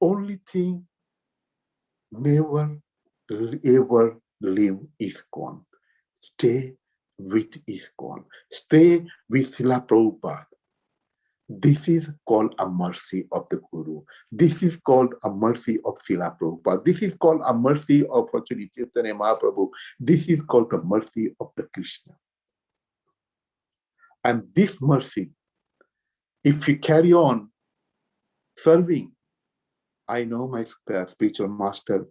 Only thing, never ever leave ISKCON. Stay with ISKCON. Stay with Srila Prabhupada. This is called a mercy of the Guru. This is called a mercy of Srila Prabhupada. This is called a mercy of Sri Chaitanya Mahaprabhu. This is called the mercy of the Krishna. And this mercy, if you carry on serving, I know my spiritual master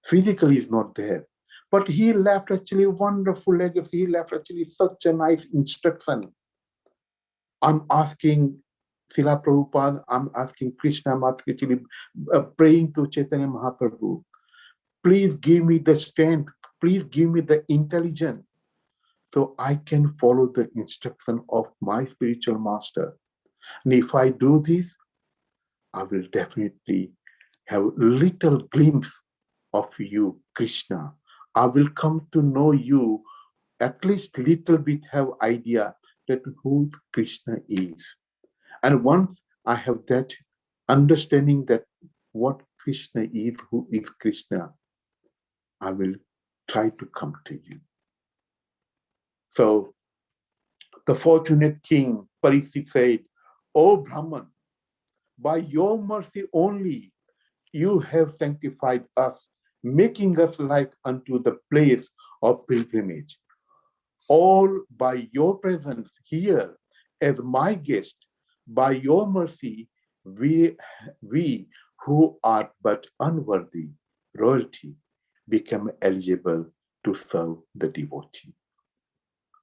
physically is not there, but he left actually a wonderful legacy. He left actually such a nice instruction. I'm asking Srila Prabhupada, I'm asking Krishna, I'm actually praying to Chaitanya Mahaprabhu. Please give me the strength. Please give me the intelligence so I can follow the instruction of my spiritual master. And if I do this, I will definitely have little glimpse of you, Krishna. I will come to know you, at least little bit have idea that who Krishna is. And once I have that understanding that what Krishna is, who is Krishna, I will try to come to you. So the fortunate king Pariksit said, O Brahman, by your mercy only you have sanctified us, making us like unto the place of pilgrimage. All by your presence here as my guest, by your mercy, we who are but unworthy royalty become eligible to serve the devotee.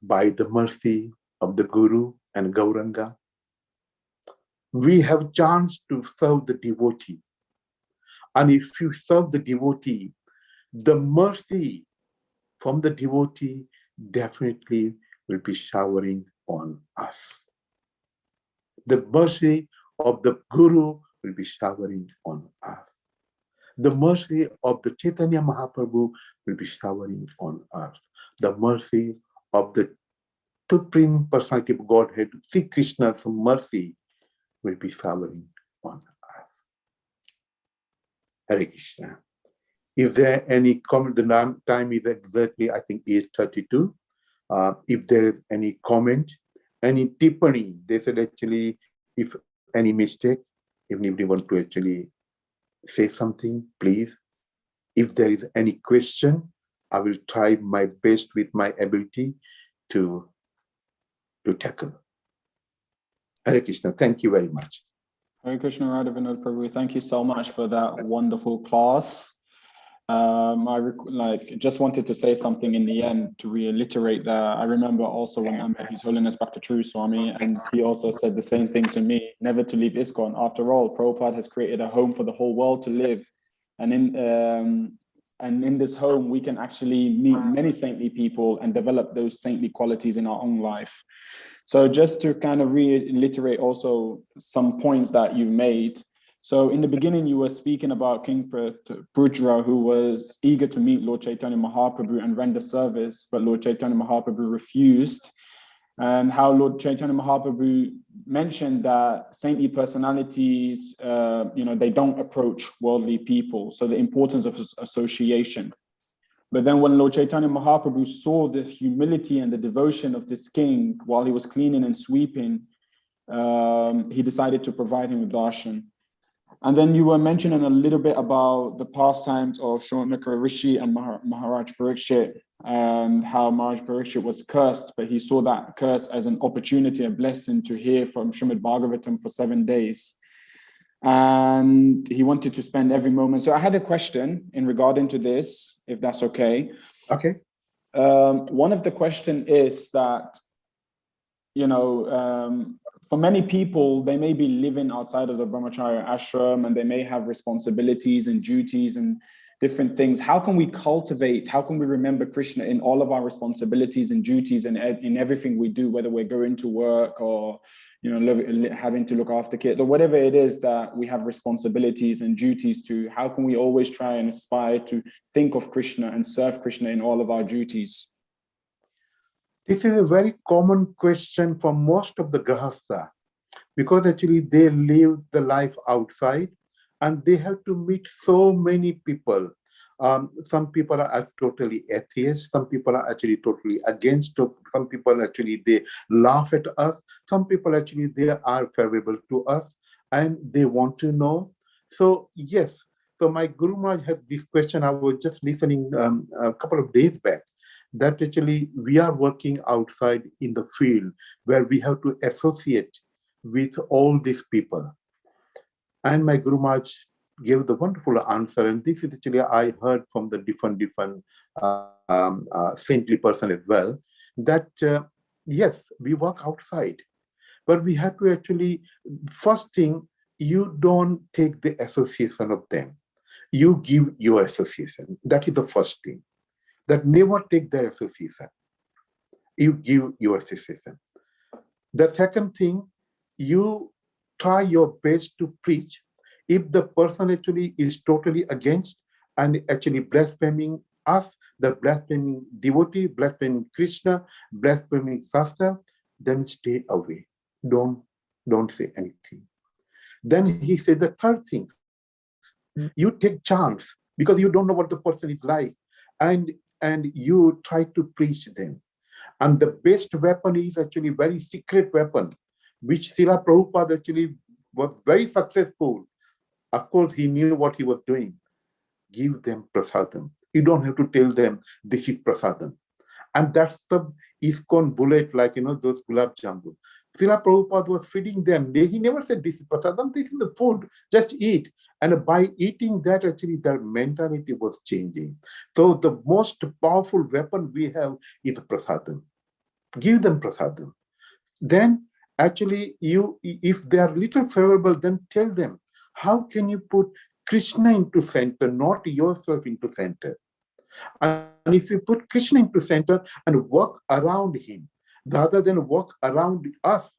By the mercy of the Guru and Gauranga, we have chance to serve the devotee. And if you serve the devotee, the mercy from the devotee definitely will be showering on us. The mercy of the Guru will be showering on us. The mercy of the Chaitanya Mahaprabhu will be showering on us. The mercy of the Supreme Personality of Godhead, Sri Krishna's mercy will be showering on us. Hare Krishna. Is there any comment? The time is exactly, I think, 8:32. If there is any comment, any tippani, they said actually, if any mistake, if anybody wants to actually say something, please. If there is any question, I will try my best with my ability to tackle. Hare Krishna, thank you very much. Hare Krishna, Radha Vinod Prabhu, thank you so much for that wonderful class. I just wanted to say something in the end to reiterate that. I remember also when I met His Holiness Bhakti Swami, and he also said the same thing to me, never to leave ISKCON. After all, Prabhupada has created a home for the whole world to live. And in this home, we can actually meet many saintly people and develop those saintly qualities in our own life. So just to kind of reiterate also some points that you made. So in the beginning, you were speaking about King Prudra, who was eager to meet Lord Chaitanya Mahaprabhu and render service, but Lord Chaitanya Mahaprabhu refused. and how Lord Chaitanya Mahaprabhu mentioned that saintly personalities, they don't approach worldly people. So the importance of association. But then when Lord Chaitanya Mahaprabhu saw the humility and the devotion of this king while he was cleaning and sweeping, he decided to provide him with darshan. And then you were mentioning a little bit about the pastimes of Shonaka Rishi and Maharaj Parikshit, and how Maharaj Parikshit was cursed, but he saw that curse as an opportunity, a blessing to hear from Srimad Bhagavatam for 7 days. And he wanted to spend every moment. So I had a question in regarding to this, if that's okay. Okay. One of the question is that, for many people, they may be living outside of the brahmacharya ashram and they may have responsibilities and duties and different things. How can we remember Krishna in all of our responsibilities and duties and in everything we do, whether we're going to work or, having to look after kids or whatever it is that we have responsibilities and duties to? How can we always try and aspire to think of Krishna and serve Krishna in all of our duties? This is a very common question for most of the Grahastha, because actually they live the life outside and they have to meet so many people. Some people are totally atheists, some people are actually totally against, some people actually they laugh at us, some people actually they are favorable to us and they want to know. So yes, so my Guru Maharaj had this question. I was just listening a couple of days back, that actually we are working outside in the field where we have to associate with all these people. And my Guru Maharaj gave the wonderful answer, and this is actually I heard from the different saintly person as well, that yes, we work outside, but we have to actually, first thing, you don't take the association of them. You give your association. That is the first thing. That never take their association. You give your association. The second thing, you try your best to preach. If the person actually is totally against and actually blaspheming us, the blaspheming devotee, blaspheming Krishna, blaspheming Shastra, then stay away. Don't say anything. Then he said the third thing, you take chance because you don't know what the person is like, and you try to preach them. And the best weapon is actually very secret weapon, which Srila Prabhupada actually was very successful. Of course, he knew what he was doing. Give them prasadam. You don't have to tell them this is prasadam. And that's the ISKCON bullet, like, those gulab jamun. Srila Prabhupada was feeding them. He never said this is prasadam, this is the food, just eat. And by eating that, actually, their mentality was changing. So the most powerful weapon we have is prasadam. Give them prasadam. Then, actually, if they are little favorable, then tell them, how can you put Krishna into center, not yourself into center? And if you put Krishna into center and work around him, rather than work around us,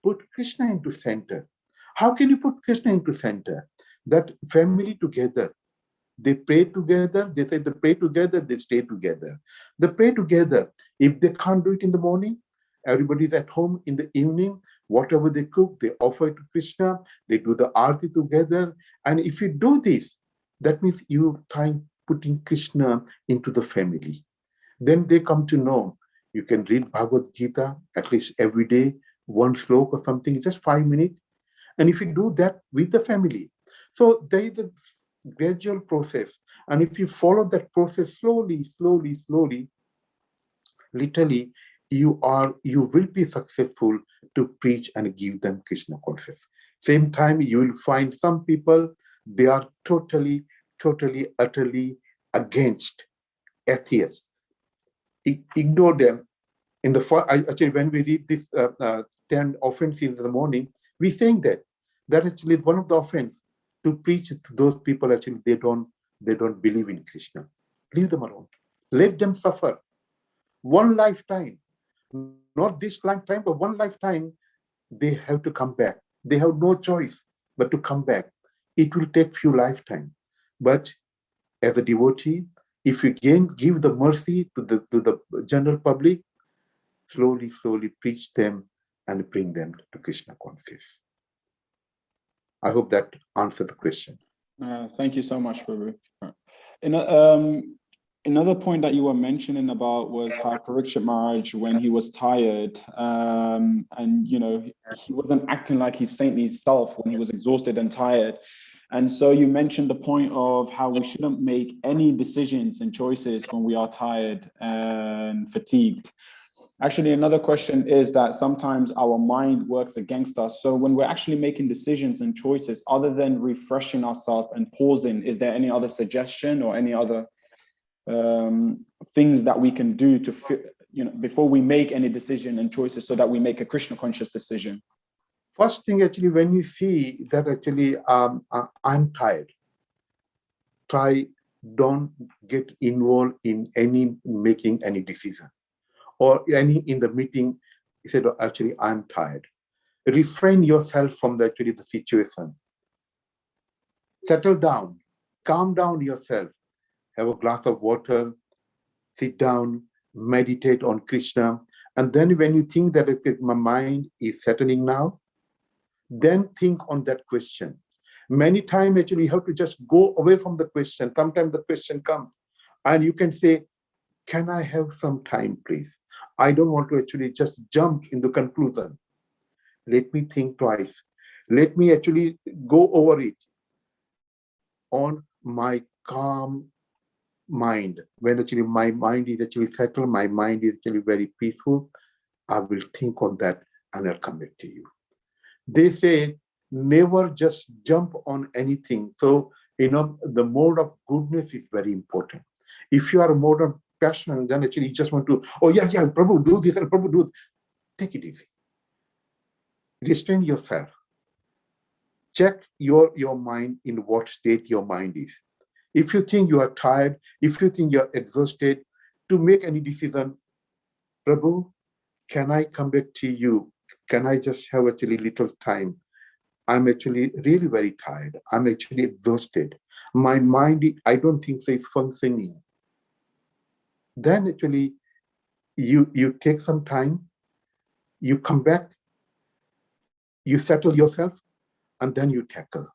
put Krishna into center. How can you put Krishna into center? That family together, they pray together, they say they pray together, they stay together. They pray together. If they can't do it in the morning, everybody's at home in the evening, whatever they cook, they offer to Krishna, they do the arti together. And if you do this, that means you try putting Krishna into the family. Then they come to know. You can read Bhagavad Gita at least every day, one slok or something, just 5 minutes. And if you do that with the family, so there is a gradual process. And if you follow that process slowly, literally, you will be successful to preach and give them Krishna consciousness. Same time, you will find some people, they are totally, utterly against atheists. Ignore them. Actually, when we read this 10 offenses in the morning, we're saying that actually one of the offense to preach to those people, actually they don't believe in Krishna. Leave them alone. Let them suffer. One lifetime, not this lifetime, but one lifetime, they have to come back. They have no choice but to come back. It will take few lifetimes. But as a devotee, if you again give the mercy to the general public, slowly, slowly preach them and bring them to Krishna consciousness. I hope that answered the question. Thank you so much, Prabhu. Another point that you were mentioning about was how Parikshit Maharaj, when he was tired, and he wasn't acting like his saintly self when he was exhausted and tired. And so you mentioned the point of how we shouldn't make any decisions and choices when we are tired and fatigued. Actually, another question is that sometimes our mind works against us. So when we're actually making decisions and choices, other than refreshing ourselves and pausing, is there any other suggestion or any other things that we can do to, before we make any decision and choices, so that we make a Krishna conscious decision? First thing, actually, when you see that actually I'm tired, don't get involved in making any decision, or in the meeting. You said, actually, I'm tired. Refrain yourself from the situation. Settle down, calm down yourself. Have a glass of water, sit down, meditate on Krishna. And then when you think that my mind is settling now, then think on that question. Many times, actually, you have to just go away from the question. Sometimes the question comes and you can say, can I have some time, please? I don't want to actually just jump into conclusion. Let me think twice. Let me actually go over it on my calm mind. When actually my mind is actually settled, my mind is actually very peaceful, I will think on that and I'll come back to you. They say, never just jump on anything. So, the mode of goodness is very important. If you are a mode of passion, then actually you just want to, oh yeah, Prabhu, do this, and Prabhu, do it. Take it easy. Restrain yourself. Check your mind in what state your mind is. If you think you are tired, if you think you're exhausted, to make any decision, Prabhu, can I come back to you? Can I just have actually little time? I'm actually really very tired. I'm actually exhausted. My mind, I don't think so, is functioning. Then actually, you take some time, you come back, you settle yourself, and then you tackle.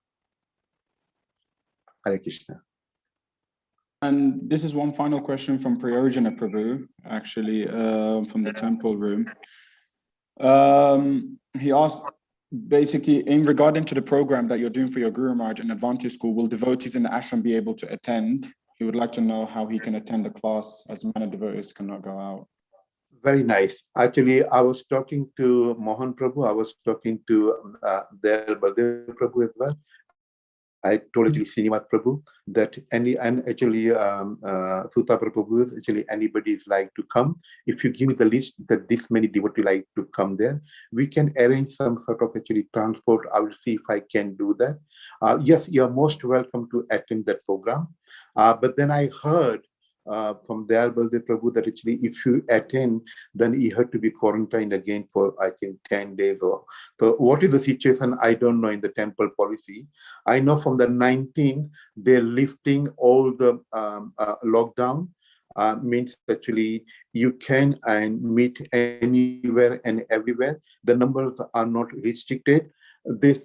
Hare Krishna. And this is one final question from Priyojana Prabhu, actually, from the temple room. He asked, basically, in regarding to the program that you're doing for your Guru Maharaj and Advantage School, will devotees in the ashram be able to attend? He would like to know how he can attend the class, as many devotees cannot go out. Very nice. Actually, I was talking to Mohan Prabhu. I was talking to Dayal Baldev Prabhu as well. I told actually Srinivas Prabhu that Sutta Prabhu, actually anybody is like to come. If you give me the list that this many devotees like to come there, we can arrange some sort of actually transport. I will see if I can do that. Yes, you are most welcome to attend that program. But then I heard from Dayal Baldev Prabhu that actually if you attend, then you have to be quarantined again for, I think, 10 days. So what is the situation? I don't know in the temple policy. I know from the 19th, they're lifting all the lockdown. Means actually you can and meet anywhere and everywhere. The numbers are not restricted. They're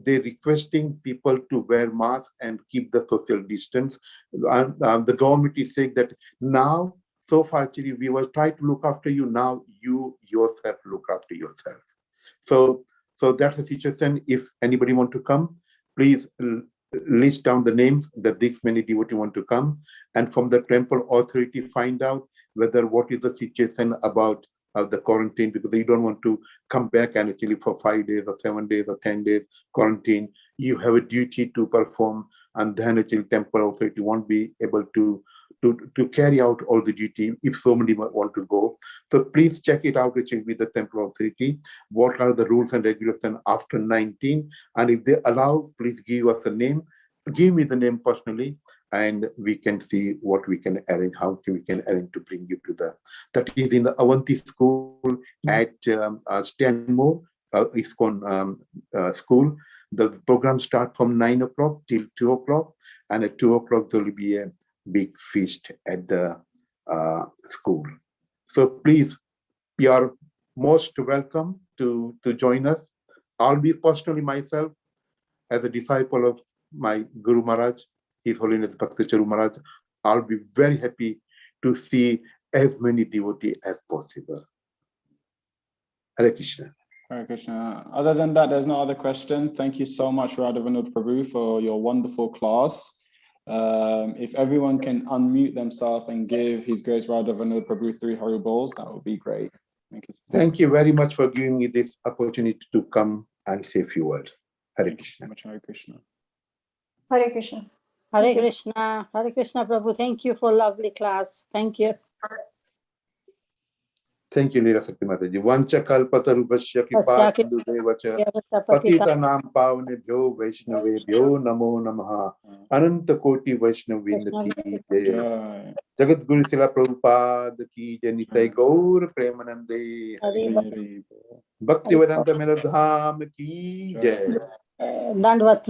requesting people to wear masks and keep the social distance. The government is saying that now, so far actually, we will try to look after you. Now you yourself look after yourself. So that's the situation. If anybody want to come, please list down the names that this many devotees want to come, and from the temple authority find out whether what is the situation about the quarantine, because they don't want to come back and actually for 5 days or 7 days or 10 days quarantine. You have a duty to perform, and then actually temple authority won't be able to carry out all the duty if so many want to go. So please check it out actually with the temple authority. What are the rules and regulations after 19? And if they allow, please give us a name. Give me the name personally, and we can see what we can arrange, how we can arrange to bring you to that is in the Avanti school at Stanmore, ISKCON school. The program starts from 9 o'clock till 2 o'clock, and at 2 o'clock there will be a big feast at the school. So please You are most welcome to join us. I'll be personally myself as a disciple of my Guru Maharaj, His Holiness Bhakti Charu Maharaj. I'll be very happy to see as many devotees as possible. Hare Krishna. Hare Krishna. Other than that, there's no other question. Thank you so much, Radha Vinod Prabhu, for your wonderful class. If everyone can unmute themselves and give His Grace Radha Vinod Prabhu 3 Haribols, that would be great. Thank you. Thank you very much for giving me this opportunity to come and say a few words. Hare Thank you so Krishna. much. Hare Krishna. Hare Krishna. Hare Krishna. Hare Krishna, Prabhu. Thank you for lovely class. Thank you. Thank you, Leela Sakti Mataji. Vancha kalpatarubhasya kripa sindhudevacha patitanam pavnebhyo vaishnavebhyo namo namaha ananta koti vaishnavendra ki jai. Jagat Guru Srila Prabhupada ki jai. Nitai Gaur Premanande Bhaktivedanta Manor Dham ki jai. Dandvat